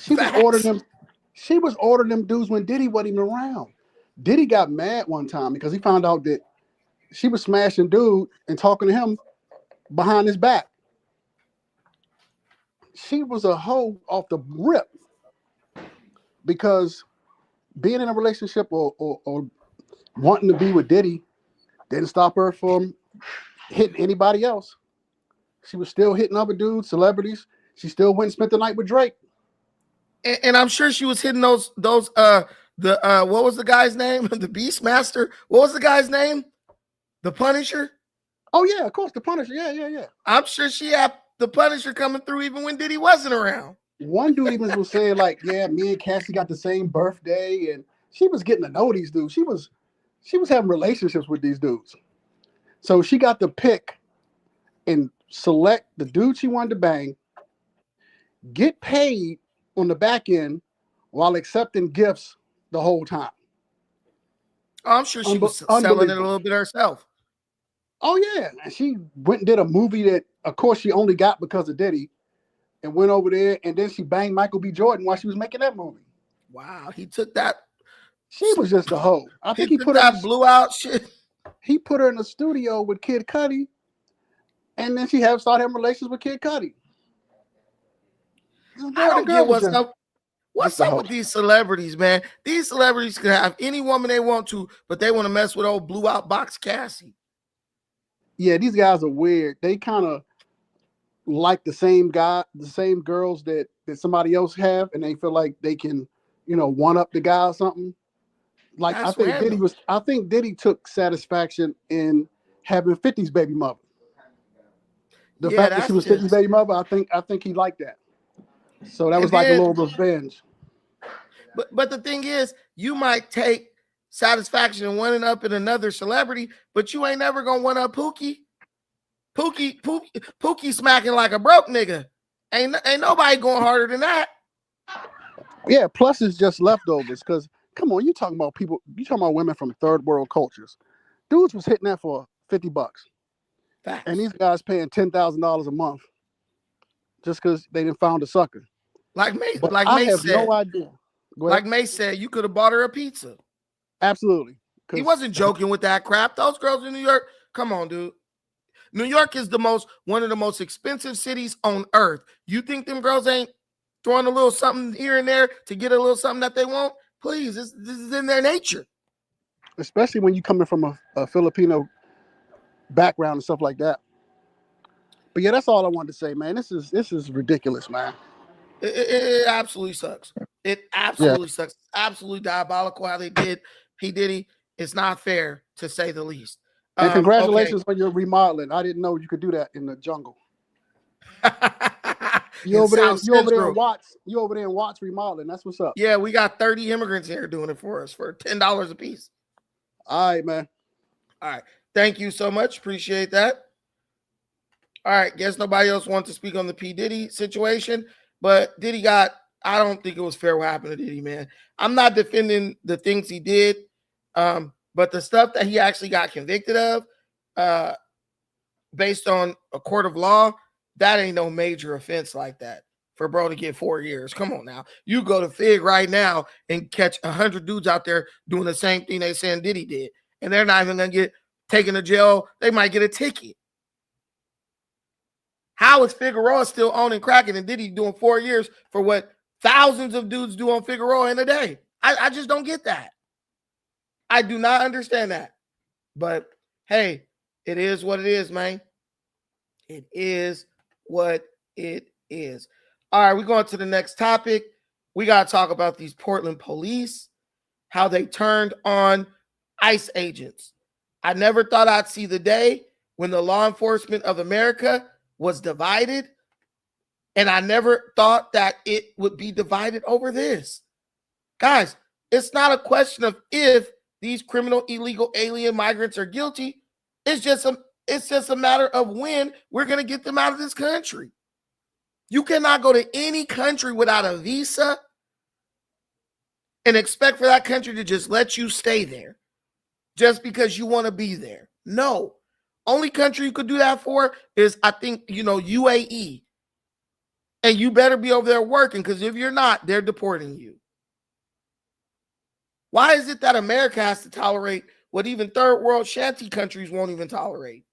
She was ordering them dudes when Diddy wasn't even around. Diddy got mad one time because he found out that she was smashing dude and talking to him behind his back. she was a hoe off the rip because being in a relationship or wanting to be with Diddy didn't stop her from hitting anybody else. She was still hitting other dudes, celebrities. She still went and spent the night with Drake. And I'm sure she was hitting those what was the guy's name? The Beastmaster. What was the guy's name? The Punisher. Oh yeah, of course, the Punisher. Yeah. I'm sure she had the Punisher coming through even when Diddy wasn't around. One dude even was saying like, yeah, me and Cassie got the same birthday, and she was getting to know these dudes. She was having relationships with these dudes. So she got to pick and select the dude she wanted to bang, get paid on the back end while accepting gifts the whole time. I'm sure she was selling it a little bit herself. Oh yeah, and she went and did a movie that, of course, she only got because of Diddy, and went over there, and then she banged Michael B. Jordan while she was making that movie. Wow, he took that. She was just a hoe. I think he put that her blew out shit. He put her in the studio with Kid Cudi, and then she started having relations with Kid Cudi. I don't get what's up with these celebrities, man. These celebrities can have any woman they want to, but they want to mess with old blew out box Cassie. Yeah, these guys are weird. They kind of like the same girls that somebody else have, and they feel like they can, one up the guy or something. Like I think Diddy took satisfaction in having 50's baby mother. The fact that she was 50's baby mother, I think he liked that. So that was like a little revenge. But the thing is, you might take satisfaction in one up in another celebrity, but you ain't never gonna one up Pookie. Pookie smacking like a broke nigga. Ain't nobody going harder than that. Yeah, plus it's just leftovers. Because come on, you talking about women from third world cultures. Dudes was hitting that for $50. Facts. And these guys paying $10,000 a month just because they didn't found a sucker. Like May said, no idea. Like May said, you could have bought her a pizza. Absolutely. He wasn't joking with that crap. Those girls in New York, come on, dude. New York is one of the most expensive cities on earth. You think them girls ain't throwing a little something here and there to get a little something that they want? Please, this is in their nature. Especially when you coming from a Filipino background and stuff like that. But yeah, that's all I wanted to say, man. This is ridiculous, man. It absolutely sucks. It absolutely sucks. It's absolutely diabolical how they did P. Diddy. It's not fair, to say the least. And congratulations on your remodeling. I didn't know you could do that in the jungle. You over there in Watts remodeling. That's what's up. Yeah, we got 30 immigrants here doing it for us for $10 a piece. All right, man. All right. Thank you so much. Appreciate that. All right. Guess nobody else wants to speak on the P. Diddy situation, but Diddy I don't think it was fair what happened to Diddy, man. I'm not defending the things he did, but the stuff that he actually got convicted of, based on a court of law, that ain't no major offense like that for bro to get 4 years. Come on now. You go to Fig right now and catch 100 dudes out there doing the same thing they saying Diddy did, and they're not even going to get taken to jail. They might get a ticket. How is Figueroa still owning cracking and Diddy doing 4 years for what thousands of dudes do on Figueroa in a day? I just don't get that. I do not understand that. But hey, it is what it is, man. It is what it is. All right, we're going to the next topic. We got to talk about these Portland police, how they turned on ICE agents. I never thought I'd see the day when the law enforcement of America was divided, and I never thought that it would be divided over this. Guys, it's not a question of if these criminal illegal alien migrants are guilty. It's just a matter of when we're going to get them out of this country. You cannot go to any country without a visa and expect for that country to just let you stay there just because you want to be there. No. Only country you could do that for is, I think, UAE. And you better be over there working, because if you're not, they're deporting you. Why is it that America has to tolerate what even third world shanty countries won't even tolerate?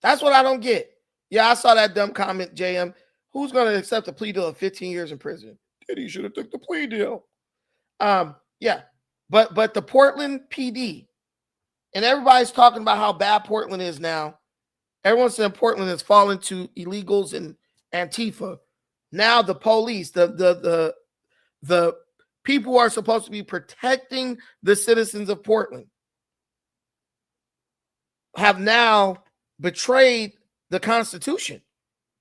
That's what I don't get. Yeah, I saw that dumb comment, JM. Who's going to accept a plea deal of 15 years in prison? Diddy should have took the plea deal. Yeah, but the Portland PD, and everybody's talking about how bad Portland is now. Everyone's saying Portland has fallen to illegals and Antifa. Now the police, the people who are supposed to be protecting the citizens of Portland, have now betrayed the Constitution.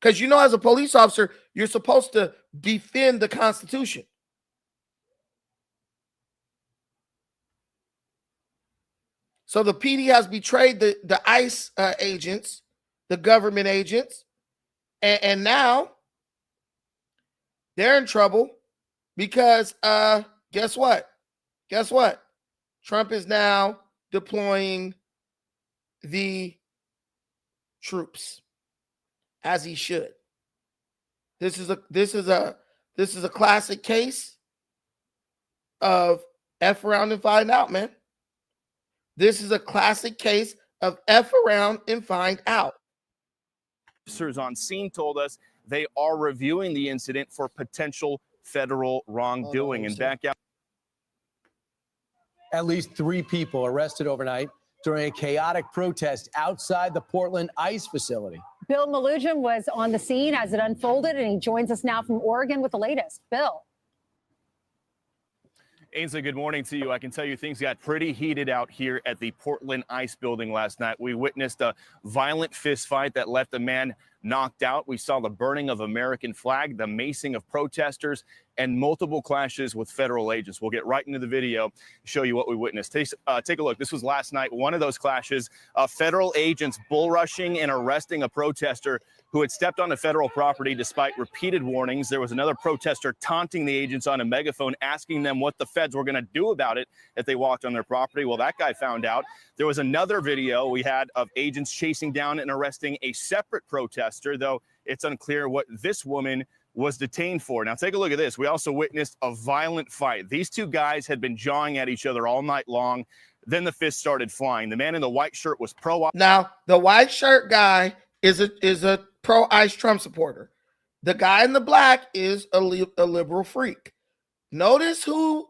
Because you know, as a police officer, you're supposed to defend the Constitution. So the PD has betrayed the ICE agents, the government agents, and now they're in trouble because guess what? Guess what? Trump is now deploying the troops as he should. This is a classic case of F around and find out, man. This is a classic case of F around and find out. Officers on scene told us they are reviewing the incident for potential federal wrongdoing. And back out. At least 3 people arrested overnight during a chaotic protest outside the Portland ICE facility. Bill Malugin was on the scene as it unfolded, and he joins us now from Oregon with the latest. Bill. Ainsley, good morning to you. I can tell you things got pretty heated out here at the Portland ICE building last night. We witnessed a violent fist fight that left a man knocked out. We saw the burning of American flag, the macing of protesters, and multiple clashes with federal agents. We'll get right into the video, show you what we witnessed. Take a look. This was last night, one of those clashes. Federal agents bull rushing and arresting a protester who had stepped onto federal property despite repeated warnings. There was another protester taunting the agents on a megaphone, asking them what the feds were going to do about it if they walked on their property. Well, that guy found out. There was another video we had of agents chasing down and arresting a separate protester, though it's unclear what this woman was detained for. Now, take a look at this. We also witnessed a violent fight. These two guys had been jawing at each other all night long. Then the fists started flying. The man in the white shirt was pro. Now, the white shirt guy is a pro-ICE Trump supporter. The guy in the black is a liberal freak. Notice who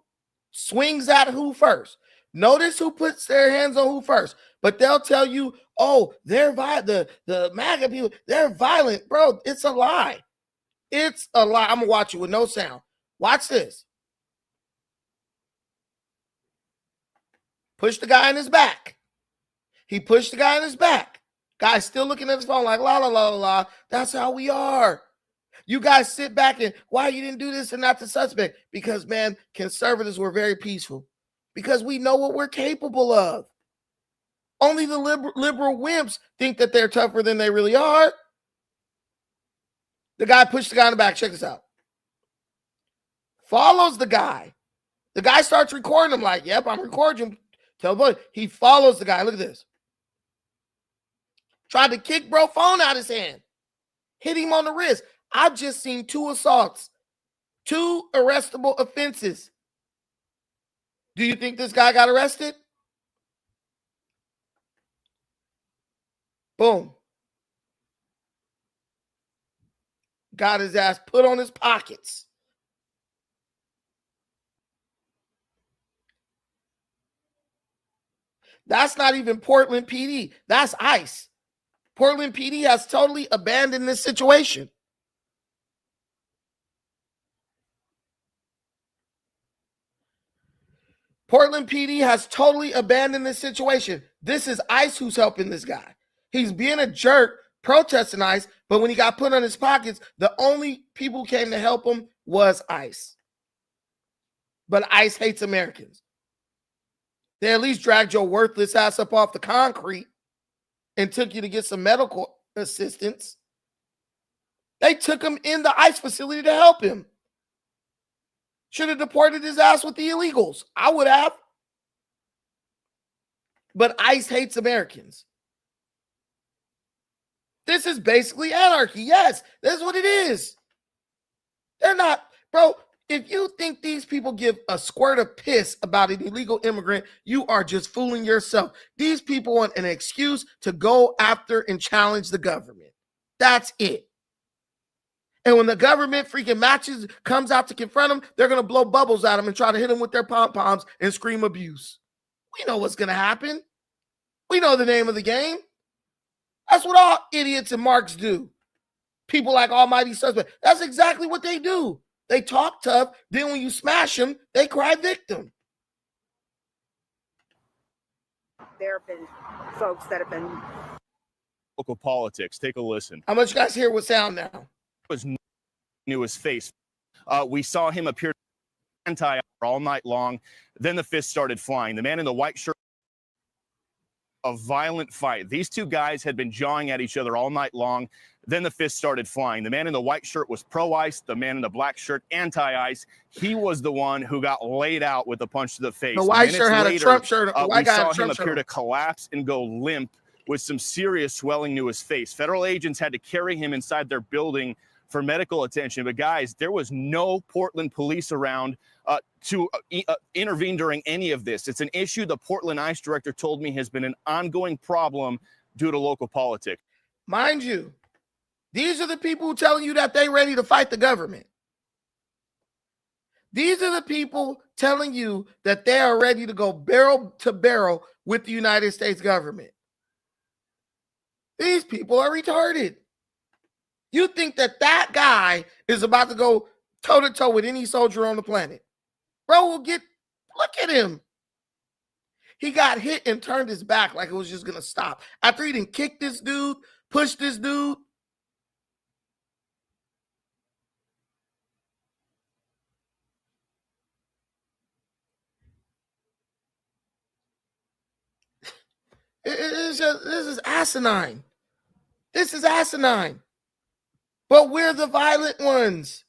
swings at who first. Notice who puts their hands on who first. But they'll tell you, oh, they're violent. The MAGA people, they're violent. Bro, it's a lie. It's a lie. I'm going to watch it with no sound. Watch this. Push the guy in his back. He pushed the guy in his back. Guy's still looking at his phone like, la, la, la, la, la. That's how we are. You guys sit back and why you didn't do this and not the suspect? Because, man, conservatives were very peaceful. Because we know what we're capable of. Only the liberal wimps think that they're tougher than they really are. The guy pushed the guy in the back. Check this out. Follows the guy. The guy starts recording him like, yep, I'm recording him. Tell the boy. He follows the guy. Look at this. Tried to kick bro phone out his hand. Hit him on the wrist. I've just seen 2 assaults. 2 arrestable offenses. Do you think this guy got arrested? Boom. Got his ass put on his pockets. That's not even Portland PD. That's ICE. Portland PD has totally abandoned this situation. Portland PD has totally abandoned this situation. This is ICE who's helping this guy. He's being a jerk, protesting ICE, but when he got put on his pockets, the only people who came to help him was ICE. But ICE hates Americans. They at least dragged your worthless ass up off the concrete and took you to get some medical assistance. They took him in the ICE facility to help him. Should have deported his ass with the illegals. I would have. But ICE hates Americans. This is basically anarchy. Yes, that's what it is. They're not, bro. If you think these people give a squirt of piss about an illegal immigrant, you are just fooling yourself. These people want an excuse to go after and challenge the government. That's it. And when the government freaking matches comes out to confront them, they're going to blow bubbles at them and try to hit them with their pom-poms and scream abuse. We know what's going to happen. We know the name of the game. That's what all idiots and marks do. People like Almighty Suspect. That's exactly what they do. They talk tough. Then when you smash them, they cry victim. There have been folks that have been local politics. Take a listen. How much you guys hear with sound now? Was knew his face. We saw him appear anti all night long. Then the fist started flying. The man in the white shirt, a violent fight. These two guys had been jawing at each other all night long. Then the fist started flying. The man in the white shirt was pro-ice. The man in the black shirt, anti-ice. He was the one who got laid out with a punch to the face. The white shirt had a Trump shirt. The white we guy had saw a Trump him appear shirt. to collapse and go limp with some serious swelling to his face. Federal agents had to carry him inside their building for medical attention. But guys, there was no Portland police around to intervene during any of this. It's an issue the Portland ICE director told me has been an ongoing problem due to local politics. Mind you, these are the people who telling you that they ready to fight the government. These are the people telling you that they are ready to go barrel to barrel with the United States government. These people are retarded. You think that that guy is about to go toe-to-toe with any soldier on the planet. Bro will get, look at him. He got hit and turned his back like it was just going to stop. After he didn't kick this dude, push this dude. It's just, this is asinine. This is asinine. But we're the violent ones.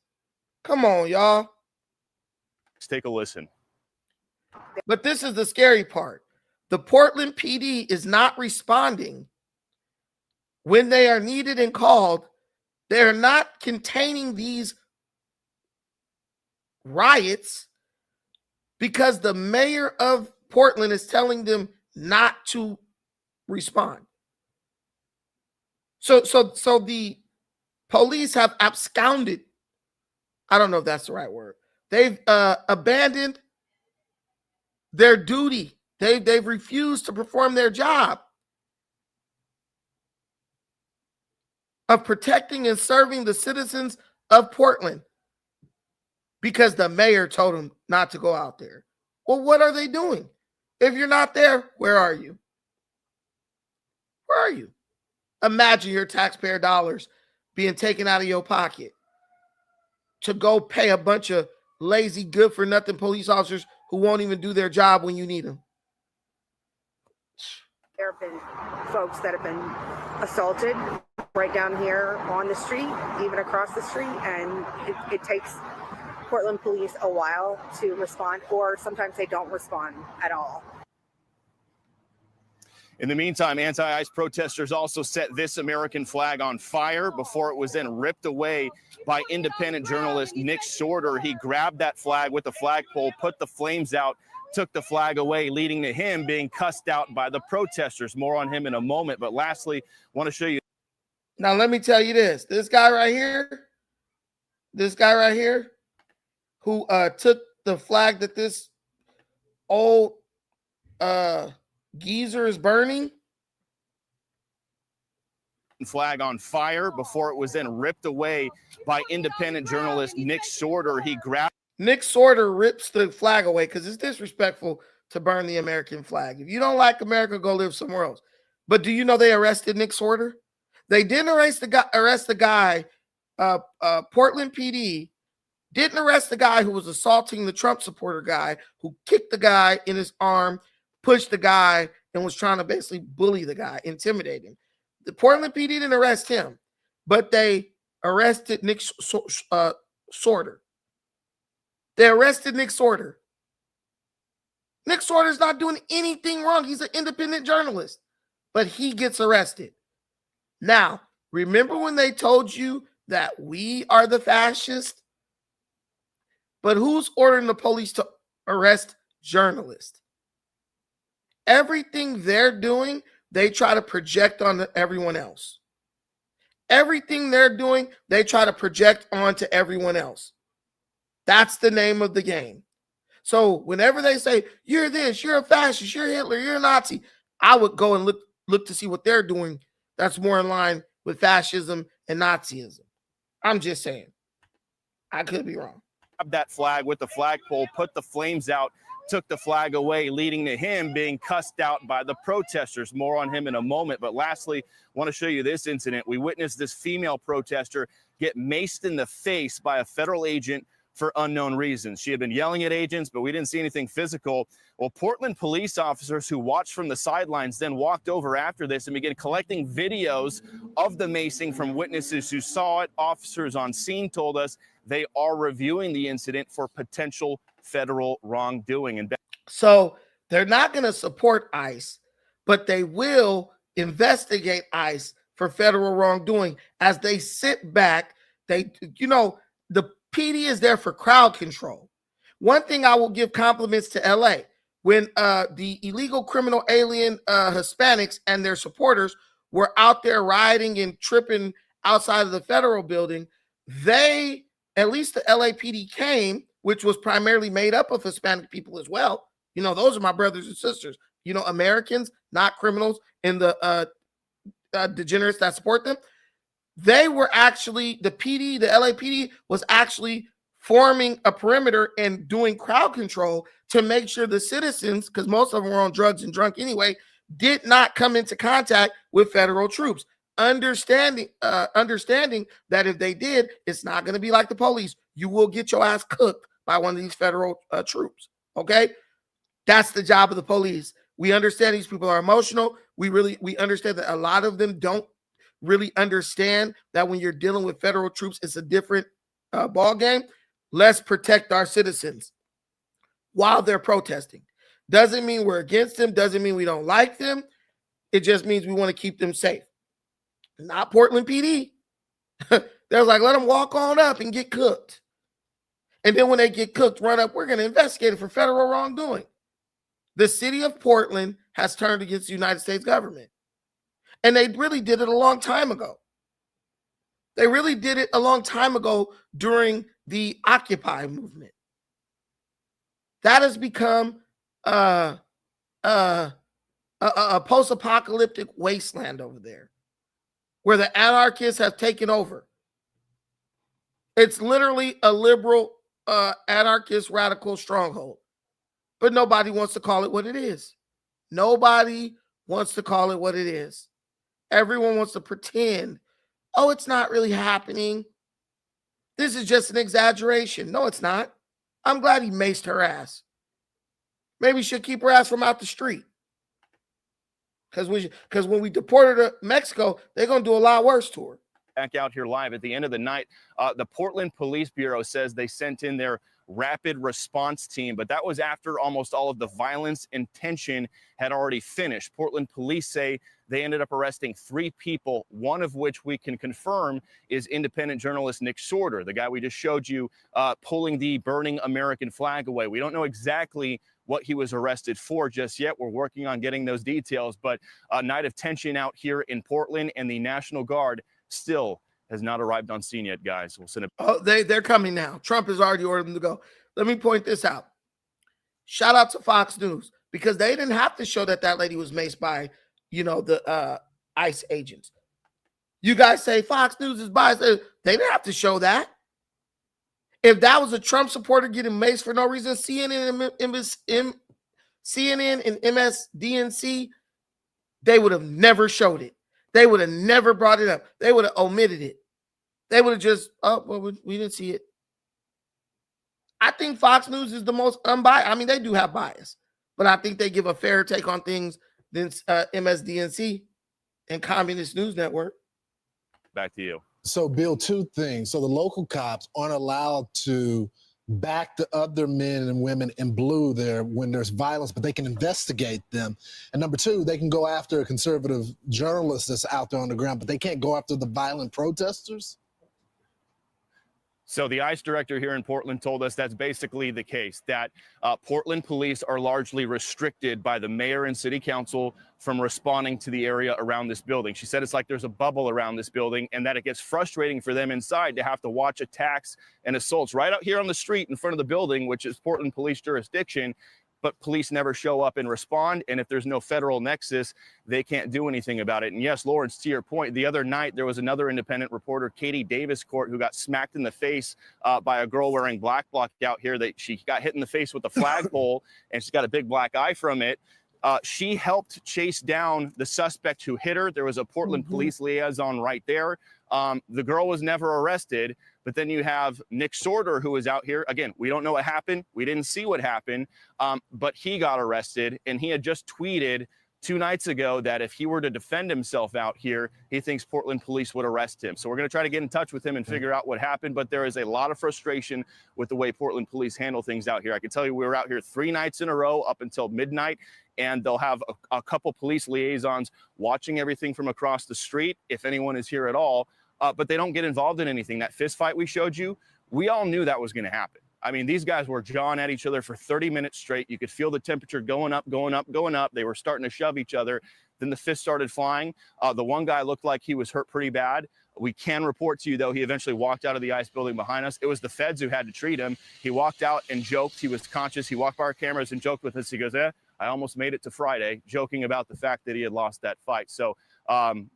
Come on, y'all. Let's take a listen. But this is the scary part. The Portland PD is not responding when they are needed and called. They're not containing these riots because the mayor of Portland is telling them not to respond. So the police have absconded. I don't know if that's the right word. They've abandoned their duty. They've refused to perform their job of protecting and serving the citizens of Portland because the mayor told them not to go out there. Well, what are they doing? If you're not there, where are you? Where are you? Imagine your taxpayer dollars being taken out of your pocket to go pay a bunch of lazy, good-for-nothing police officers who won't even do their job when you need them. there have been folks that have been assaulted right down here on the street, even across the street, and it takes Portland police a while to respond, or sometimes they don't respond at all. In the meantime, anti-ICE protesters also set this American flag on fire before it was then ripped away by independent journalist Nick Sorter. He grabbed that flag with the flagpole, put the flames out, took the flag away, leading to him being cussed out by the protesters. More on him in a moment. But lastly, want to show you. Now, let me tell you this. This guy right here, who took the flag that this old geezer is burning. Flag on fire before it was then ripped away by independent journalist Nick Sorter. Nick Sorter rips the flag away because it's disrespectful to burn the American flag. If you don't like America, go live somewhere else. But do you know they arrested Nick Sorter? They didn't arrest the guy. Portland PD didn't arrest the guy who was assaulting the Trump supporter guy, who kicked the guy in his arm, pushed the guy, and was trying to basically bully the guy, intimidate him. The Portland PD didn't arrest him, but they arrested Nick Sorter. They arrested Nick Sorter. Nick Sorter's not doing anything wrong. He's an independent journalist, but he gets arrested. Now, remember when they told you that we are the fascists? But who's ordering the police to arrest journalists? Everything they're doing, they try to project on everyone else. everything they're doing, they try to project onto everyone else. That's the name of the game. So whenever they say, you're this, you're a fascist, you're Hitler, you're a Nazi, I would go and look to see what they're doing that's more in line with fascism and Nazism. I'm just saying. I could be wrong. That flag with the flagpole, put the flames out, took the flag away, leading to him being cussed out by the protesters. More on him in a moment. But lastly, I want to show you this incident. We witnessed this female protester get maced in the face by a federal agent for unknown reasons. She had been yelling at agents, but we didn't see anything physical. Well, Portland police officers who watched from the sidelines then walked over after this and began collecting videos of the macing from witnesses who saw it. Officers on scene told us they are reviewing the incident for potential federal wrongdoing. And so they're not going to support ICE, but they will investigate ICE for federal wrongdoing as they sit back. The PD is there for crowd control. One thing I will give compliments to LA, when the illegal criminal alien Hispanics and their supporters were out there rioting and tripping outside of the federal building, they, at least the LAPD came, which was primarily made up of Hispanic people as well. Those are my brothers and sisters, Americans, not criminals, and the degenerates that support them. They were actually, the LAPD was actually forming a perimeter and doing crowd control to make sure the citizens, because most of them were on drugs and drunk anyway, did not come into contact with federal troops. Understanding that if they did, it's not going to be like the police. You will get your ass cooked by one of these federal troops. Okay, that's the job of the police. We understand these people are emotional. We understand that a lot of them don't really understand that when you're dealing with federal troops, it's a different ball game. Let's protect our citizens while they're protesting. Doesn't mean we're against them. Doesn't mean we don't like them. It just means we want to keep them safe. Not Portland PD. They're like, let them walk on up and get cooked. And then when they get cooked, run up, we're going to investigate it for federal wrongdoing. The city of Portland has turned against the United States government. And they really did it a long time ago. They really did it a long time ago during the Occupy movement. That has become a post-apocalyptic wasteland over there, where the anarchists have taken over. It's literally a liberal anarchist radical stronghold. But nobody wants to call it what it is. Nobody wants to call it what it is. Everyone wants to pretend, oh, it's not really happening. This is just an exaggeration. No, it's not. I'm glad he maced her ass. Maybe we should keep her ass from out the street. Because when we deport her to Mexico, they're going to do a lot worse to her. Back out here live at the end of the night, the Portland Police Bureau says they sent in their rapid response team, but that was after almost all of the violence and tension had already finished. Portland police say they ended up arresting 3 people, one of which we can confirm is independent journalist Nick Shorter, the guy we just showed you pulling the burning American flag away. We don't know exactly what he was arrested for just yet. We're working on getting those details, but a night of tension out here in Portland, and the National Guard still has not arrived on scene yet, guys. We'll send it. Oh, they're coming now. Trump has already ordered them to go. Let me point this out. Shout out to Fox News, because they didn't have to show that lady was maced by, the ICE agents. You guys say Fox News is biased. They didn't have to show that. If that was a Trump supporter getting maced for no reason, CNN and MSDNC, they would have never showed it. They would have never brought it up. They would have omitted it. They would have just, we didn't see it. I think Fox News is the most unbiased. I mean, they do have bias, but I think they give a fairer take on things than MSDNC and Communist News Network. Back to you. So, Bill, 2 things. So the local cops aren't allowed to back the other men and women in blue there when there's violence, but they can investigate them. And number 2, they can go after a conservative journalist that's out there on the ground, but they can't go after the violent protesters. So the ICE director here in Portland told us that's basically the case, that Portland police are largely restricted by the mayor and city council from responding to the area around this building. She said it's like there's a bubble around this building and that it gets frustrating for them inside to have to watch attacks and assaults right out here on the street in front of the building, which is Portland police jurisdiction. But police never show up and respond. And if there's no federal nexus, they can't do anything about it. And yes, Lawrence, to your point, the other night, there was another independent reporter, Katie Davis Court, who got smacked in the face by a girl wearing black bloc out here. She got hit in the face with a flagpole and she's got a big black eye from it. She helped chase down the suspect who hit her. There was a Portland police liaison right there. The girl was never arrested. But then you have Nick Sorter, who was out here. Again, we don't know what happened. We didn't see what happened, but he got arrested. And he had just tweeted 2 nights ago that if he were to defend himself out here, he thinks Portland police would arrest him. So we're going to try to get in touch with him and figure out what happened. But there is a lot of frustration with the way Portland police handle things out here. I can tell you we were out here 3 nights in a row up until midnight. And they'll have a couple police liaisons watching everything from across the street, if anyone is here at all. But they don't get involved in anything. That fist fight we showed you, we all knew that was going to happen. I mean, these guys were jawing at each other for 30 minutes straight. You could feel the temperature going up, going up, going up. They were starting to shove each other. Then the fists started flying. The one guy looked like he was hurt pretty bad. We can report to you, though, he eventually walked out of the ICE building behind us. It was the feds who had to treat him. He walked out and joked. He was conscious. He walked by our cameras and joked with us. He goes, I almost made it to Friday, joking about the fact that he had lost that fight. So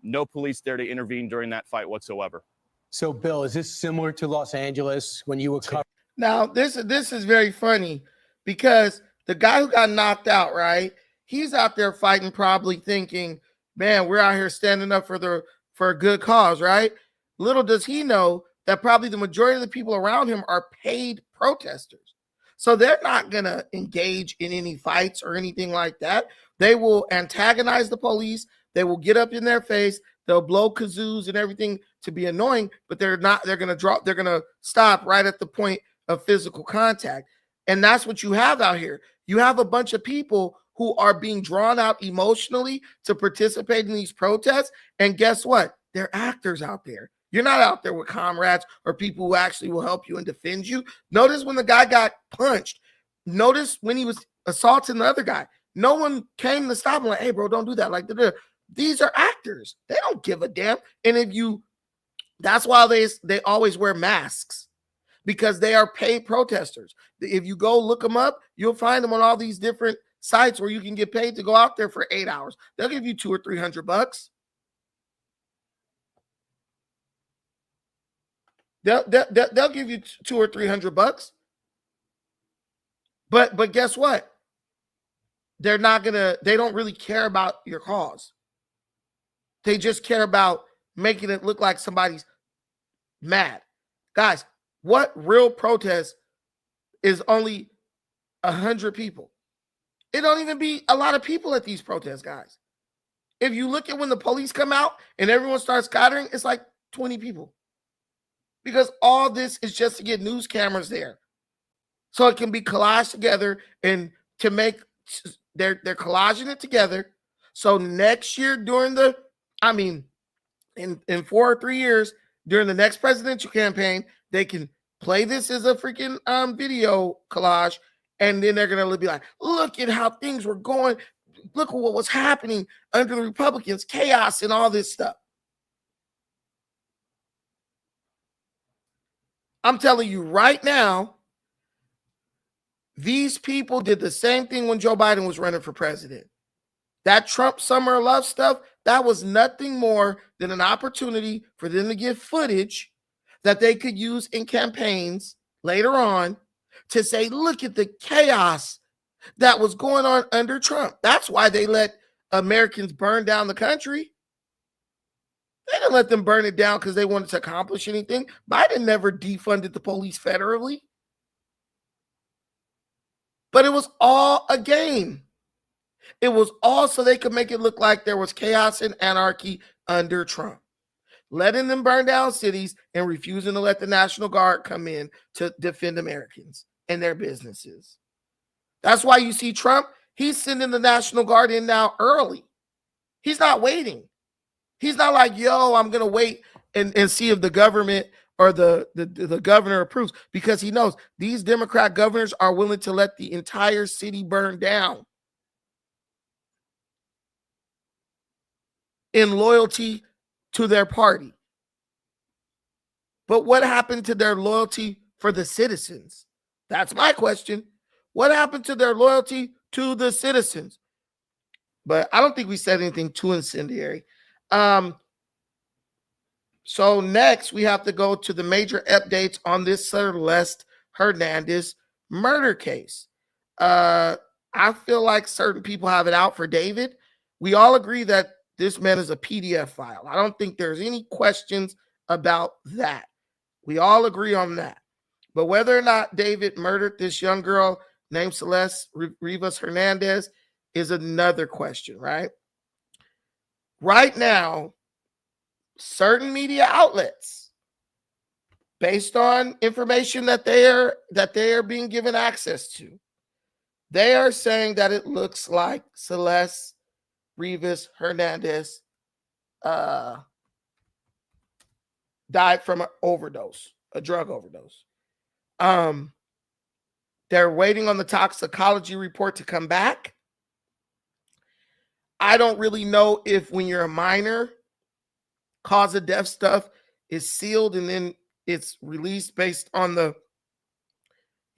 no police there to intervene during that fight whatsoever. So, Bill, is this similar to Los Angeles when you were covering? Now, this is very funny because the guy who got knocked out, right? He's out there fighting, probably thinking, man, we're out here standing up for a good cause, right? Little does he know that probably the majority of the people around him are paid protesters. So they're not going to engage in any fights or anything like that. They will antagonize the police. They will get up in their face. They'll blow kazoos and everything to be annoying, but they're going to stop right at the point of physical contact. And that's what you have out here. You have a bunch of people who are being drawn out emotionally to participate in these protests. And guess what? They're actors out there. You're not out there with comrades or people who actually will help you and defend you. Notice when the guy got punched. Notice when he was assaulting the other guy. No one came to stop him like, hey, bro, don't do that. Like, these are actors. They don't give a damn. And that's why they always wear masks, because they are paid protesters. If you go look them up, you'll find them on all these different sites where you can get paid to go out there for 8 hours. They'll give you $200 or $300. They'll give you $200 or $300. But guess what? They don't really care about your cause. They just care about making it look like somebody's mad. Guys, what real protest is only 100 people? It don't even be a lot of people at these protests, guys. If you look at when the police come out and everyone starts scattering, it's like 20 people. Because all this is just to get news cameras there. So it can be collaged together, and to make, they're collaging it together. So next year in 4 or 3 years, during the next presidential campaign, they can play this as a freaking video collage, and then they're going to be like, look at how things were going. Look at what was happening under the Republicans, chaos and all this stuff. I'm telling you right now, these people did the same thing when Joe Biden was running for president. That Trump summer of love stuff, that was nothing more than an opportunity for them to get footage that they could use in campaigns later on to say, look at the chaos that was going on under Trump. That's why they let Americans burn down the country. They didn't let them burn it down because they wanted to accomplish anything. Biden never defunded the police federally. But it was all a game. It was all so they could make it look like there was chaos and anarchy under Trump. Letting them burn down cities and refusing to let the National Guard come in to defend Americans and their businesses. That's why you see Trump, he's sending the National Guard in now early. He's not waiting. He's not like, yo, I'm going to wait and see if the government or the governor approves, because he knows these Democrat governors are willing to let the entire city burn down in loyalty to their party. But what happened to their loyalty for the citizens? That's my question. What happened to their loyalty to the citizens? But I don't think we said anything too incendiary. So next, we have to go to the major updates on this Celeste Hernandez murder case. I feel like certain people have it out for David. We all agree that this man is a PDF file. I don't think there's any questions about that. We all agree on that. But whether or not David murdered this young girl named Celeste Rivas Hernandez is another question, right? Right now, certain media outlets, based on information that they are being given access to, they are saying that it looks like Celeste Rivas Hernandez died from an overdose, a drug overdose. They're waiting on the toxicology report to come back. I don't really know if when you're a minor, cause of death stuff is sealed and then it's released based on the,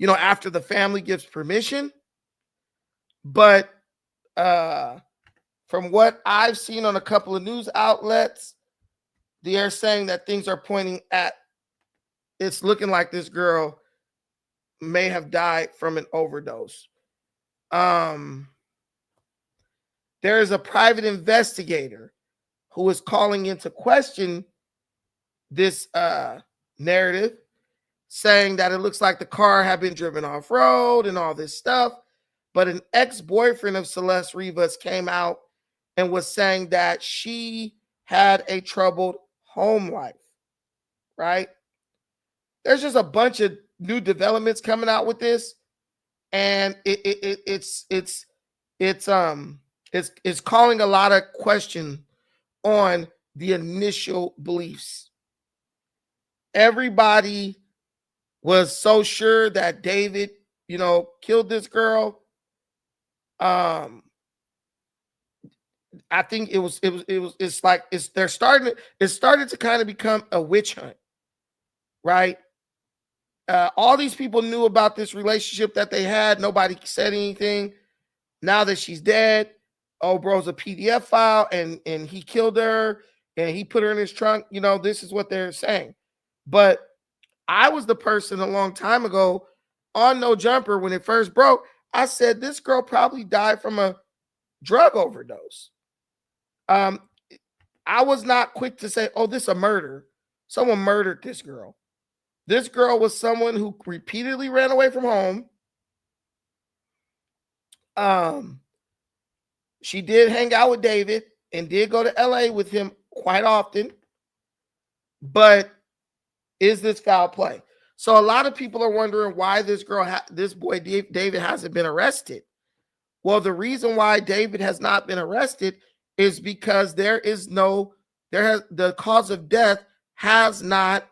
after the family gives permission. But from what I've seen on a couple of news outlets, they are saying that things are pointing at, it's looking like this girl may have died from an overdose. There is a private investigator who is calling into question this narrative, saying that it looks like the car had been driven off road and all this stuff. But an ex-boyfriend of Celeste Rivas came out and was saying that she had a troubled home life, right? There's just a bunch of new developments coming out with this, and it's calling a lot of question on the initial beliefs. Everybody was so sure that David, killed this girl. I think it started to kind of become a witch hunt, right? All these people knew about this relationship that they had. Nobody said anything. Now that she's dead, oh, bro's a PDF file, and he killed her, and he put her in his trunk. This is what they're saying. But I was the person a long time ago on No Jumper when it first broke. I said this girl probably died from a drug overdose. I was not quick to say, oh, this is a murder. Someone murdered this girl. This girl was someone who repeatedly ran away from home. She did hang out with David and did go to LA with him quite often. But is this foul play? So a lot of people are wondering why this boy David hasn't been arrested. Well, the reason why David has not been arrested is because the cause of death has not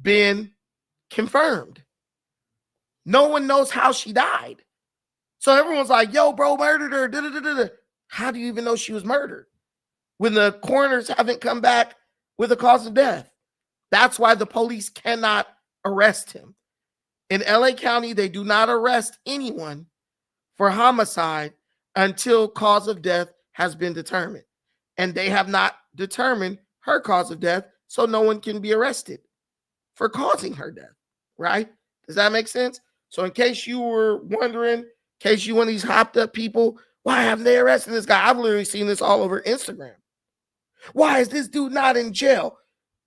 been confirmed. No one knows how she died. So everyone's like, yo, bro murdered her. Da, da, da, da. How do you even know she was murdered when the coroners haven't come back with a cause of death? That's why the police cannot arrest him. In LA County, they do not arrest anyone for homicide until cause of death has been determined. And they have not determined her cause of death, so no one can be arrested for causing her death, right? Does that make sense? So in case you were wondering, in case you one of these hopped up people, why haven't they arrested this guy? I've literally seen this all over Instagram. Why is this dude not in jail?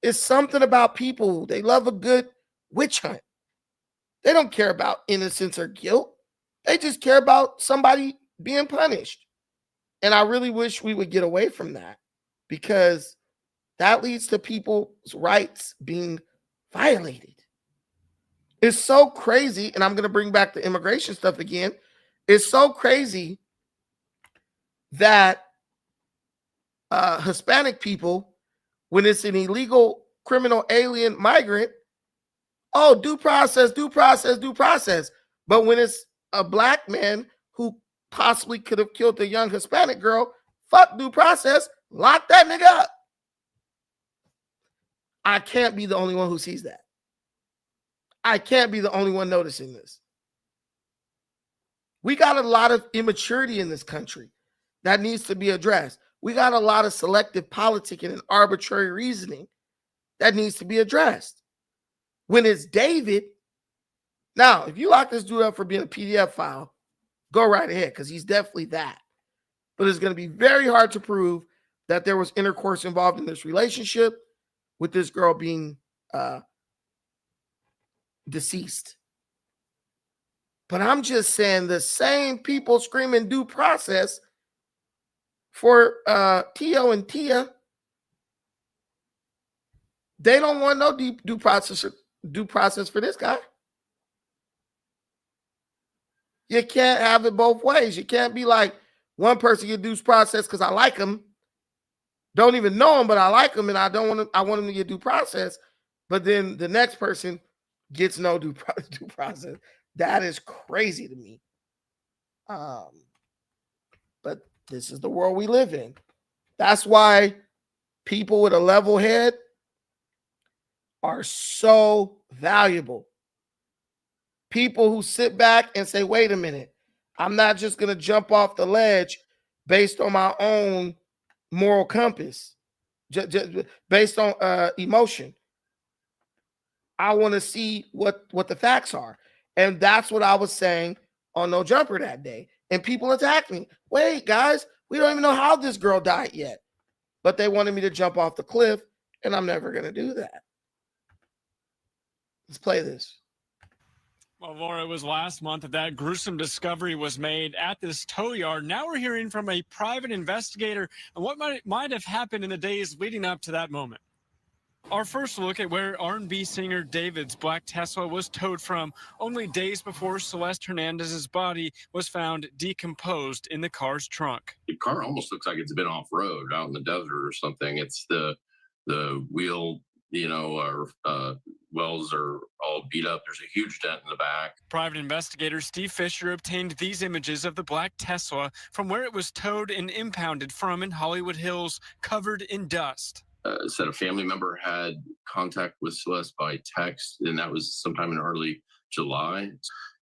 It's something about people. They love a good witch hunt. They don't care about innocence or guilt. They just care about somebody being punished. And I really wish we would get away from that, because that leads to people's rights being violated. It's so crazy, and I'm going to bring back the immigration stuff again. It's so crazy that Hispanic people, when it's an illegal criminal alien migrant, oh, due process, due process, due process. But when it's a black man who possibly could have killed a young Hispanic girl, fuck due process, lock that nigga up. I can't be the only one who sees that. I can't be the only one noticing this. We got a lot of immaturity in this country that needs to be addressed. We got a lot of selective politicking and arbitrary reasoning that needs to be addressed. When it's David, now, if you lock this dude up for being a PDF file, go right ahead, because he's definitely that. But it's going to be very hard to prove that there was intercourse involved in this relationship with this girl being deceased. But I'm just saying the same people screaming due process for Tio and Tia, they don't want no due process for this guy. You can't have it both ways. You can't be like, one person get due process because I like him, don't even know him, but I like him and I want him to get due process. But then the next person gets no due process. That is crazy to me. But this is the world we live in. That's why people with a level head are so valuable. People who sit back and say, wait a minute, I'm not just going to jump off the ledge based on my own moral compass, just based on emotion. I want to see what the facts are. And that's what I was saying on No Jumper that day. And people attacked me. Wait, guys, we don't even know how this girl died yet. But they wanted me to jump off the cliff, and I'm never going to do that. Let's play this. Well, Laura, it was last month that gruesome discovery was made at this tow yard. Now we're hearing from a private investigator on what might have happened in the days leading up to that moment. Our first look at where R&B singer David's black Tesla was towed from only days before Celeste Hernandez's body was found decomposed in the car's trunk. The car almost looks like it's been off-road out in the desert or something. It's the wheel, wells are all beat up. There's a huge dent in the back. Private investigator Steve Fisher obtained these images of the black Tesla from where it was towed and impounded from in Hollywood Hills, covered in dust. Said a family member had contact with Celeste by text, and that was sometime in early July.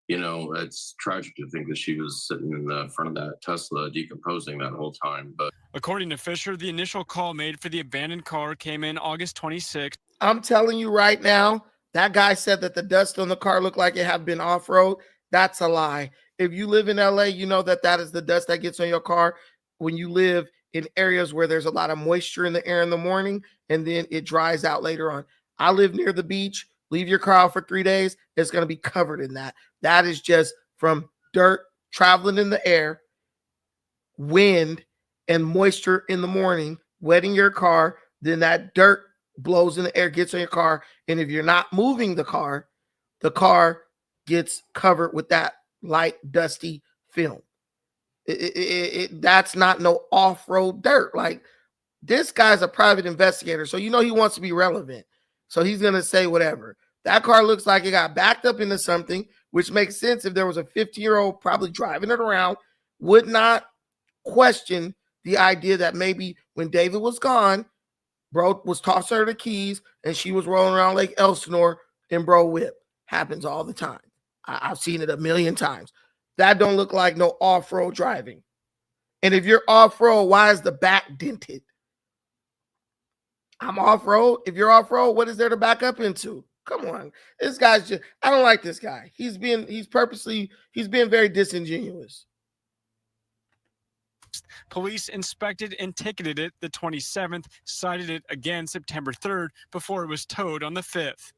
It's tragic to think that she was sitting in the front of that Tesla decomposing that whole time. But according to Fisher, the initial call made for the abandoned car came in August 26th. I'm telling you right now, that guy said that the dust on the car looked like it had been off-road. That's a lie. If you live in LA, you know that is the dust that gets on your car when you live in areas where there's a lot of moisture in the air in the morning, and then it dries out later on. I live near the beach. Leave your car out for 3 days. It's going to be covered in that. That is just from dirt traveling in the air, wind, and moisture in the morning, wetting your car. Then that dirt blows in the air, gets on your car. And if you're not moving the car gets covered with that light, dusty film. That's not no off-road dirt. Like, this guy's a private investigator, so he wants to be relevant. So he's going to say whatever. That car looks like it got backed up into something, which makes sense if there was a 50-year-old probably driving it around, would not question the idea that maybe when David was gone, bro was tossing her the keys and she was rolling around Lake Elsinore in bro whip. Happens all the time. I've seen it a million times. That don't look like no off-road driving. And if you're off-road, why is the back dented? I'm off-road. If you're off-road, what is there to back up into? Come on. This guy's just, I don't like this guy. He's being very disingenuous. Police inspected and ticketed it the 27th, cited it again September 3rd before it was towed on the 5th.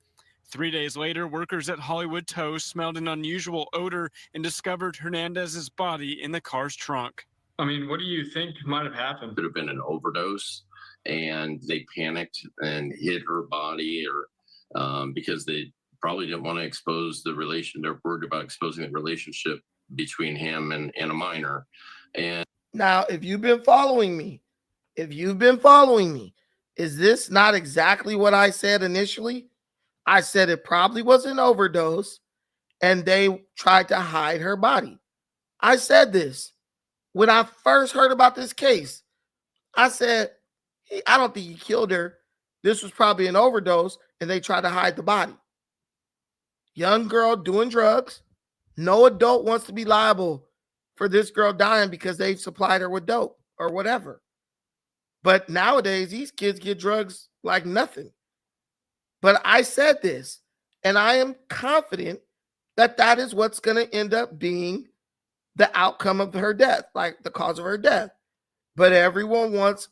3 days later, workers at Hollywood Tow smelled an unusual odor and discovered Hernandez's body in the car's trunk. I mean, what do you think might have happened? Could have been an overdose, and they panicked and hid her body, or because they probably didn't want to expose the relation. They're worried about exposing the relationship between him and a minor. And now, if you've been following me, Is this not exactly what I said initially? I said it probably was an overdose and they tried to hide her body. I said this when I first heard about this case. I said, I don't think he killed her. This was probably an overdose and they tried to hide the body. Young girl doing drugs. No adult wants to be liable for this girl dying because they supplied her with dope or whatever. But nowadays, these kids get drugs like nothing. But I said this, and I am confident that that is what's going to end up being the outcome of her death, like the cause of her death. But everyone wants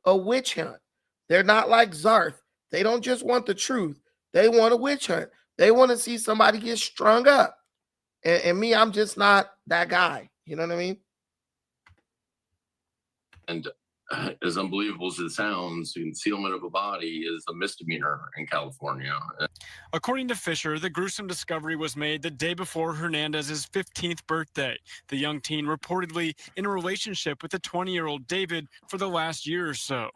a witch hunt. They're not like Zarth. They don't just want the truth. They want a witch hunt. They want to see somebody get strung up. And me, I'm just not that guy. You know what I mean? And as unbelievable as it sounds, concealment of a body is a misdemeanor in California. According to Fisher, the gruesome discovery was made the day before Hernandez's 15th birthday. The young teen reportedly in a relationship with the 20-year-old David for the last year or so.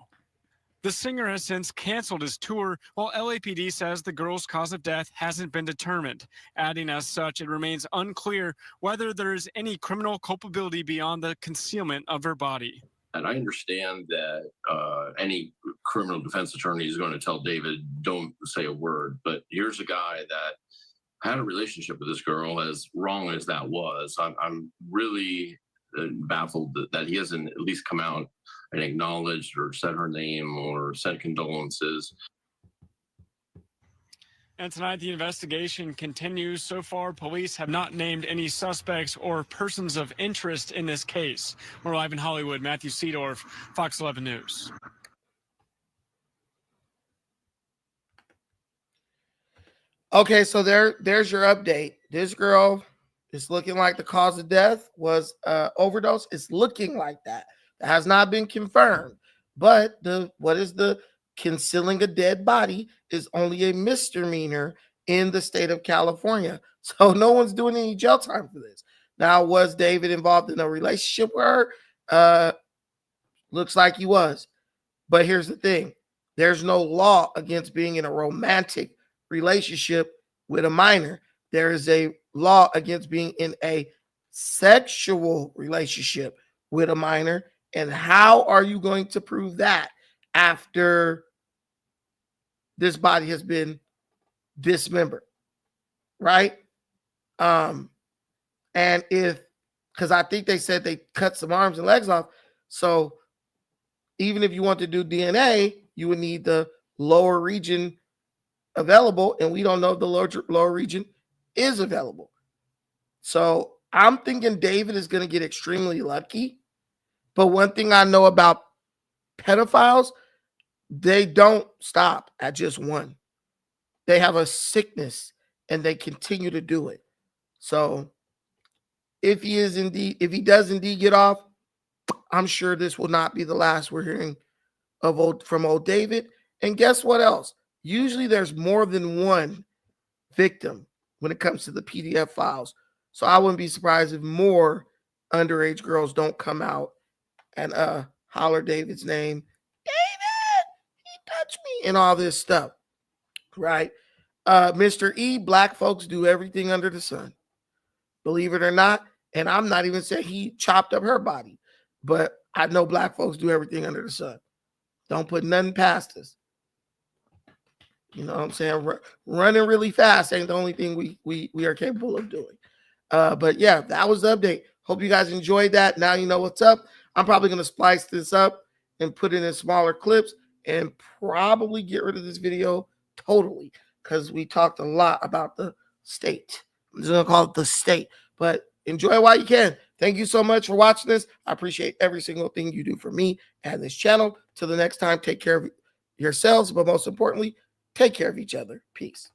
The singer has since canceled his tour, while LAPD says the girl's cause of death hasn't been determined. Adding as such, it remains unclear whether there is any criminal culpability beyond the concealment of her body. And I understand that any criminal defense attorney is going to tell David, don't say a word. But here's a guy that had a relationship with this girl, as wrong as that was. I'm really baffled that he hasn't at least come out and acknowledged or said her name or sent condolences. And tonight, the investigation continues. So far, police have not named any suspects or persons of interest in this case. We're live in Hollywood. Matthew Seedorf, Fox 11 News. Okay, so there's your update. This girl is looking like the cause of death was overdose. It's looking like that. That has not been confirmed. But what is the concealing a dead body is only a misdemeanor in the state of California. So no one's doing any jail time for this. Now, was David involved in a relationship with her? Looks like he was. But here's the thing. There's no law against being in a romantic relationship with a minor. There is a law against being in a sexual relationship with a minor. And how are you going to prove that after this body has been dismembered, right? And because I think they said they cut some arms and legs off. So even if you want to do DNA, you would need the lower region available. And we don't know if the lower region is available. So I'm thinking David is going to get extremely lucky. But one thing I know about pedophiles, they don't stop at just one. They have a sickness and they continue to do it. So if he does indeed get off, I'm sure this will not be the last we're hearing from old David. And guess what else? Usually there's more than one victim when it comes to the PDF files. So I wouldn't be surprised if more underage girls don't come out and holler David's name. David, he touched me, and all this stuff, right? Mr. E, black folks do everything under the sun. Believe it or not. And I'm not even saying he chopped up her body, but I know black folks do everything under the sun. Don't put nothing past us. You know what I'm saying? Running really fast ain't the only thing we are capable of doing. But yeah, that was the update. Hope you guys enjoyed that. Now you know what's up. I'm probably going to splice this up and put it in smaller clips and probably get rid of this video totally because we talked a lot about the state. I'm just going to call it the state. But enjoy while you can. Thank you so much for watching this. I appreciate every single thing you do for me and this channel. Till the next time, take care of yourselves, but most importantly, take care of each other. Peace.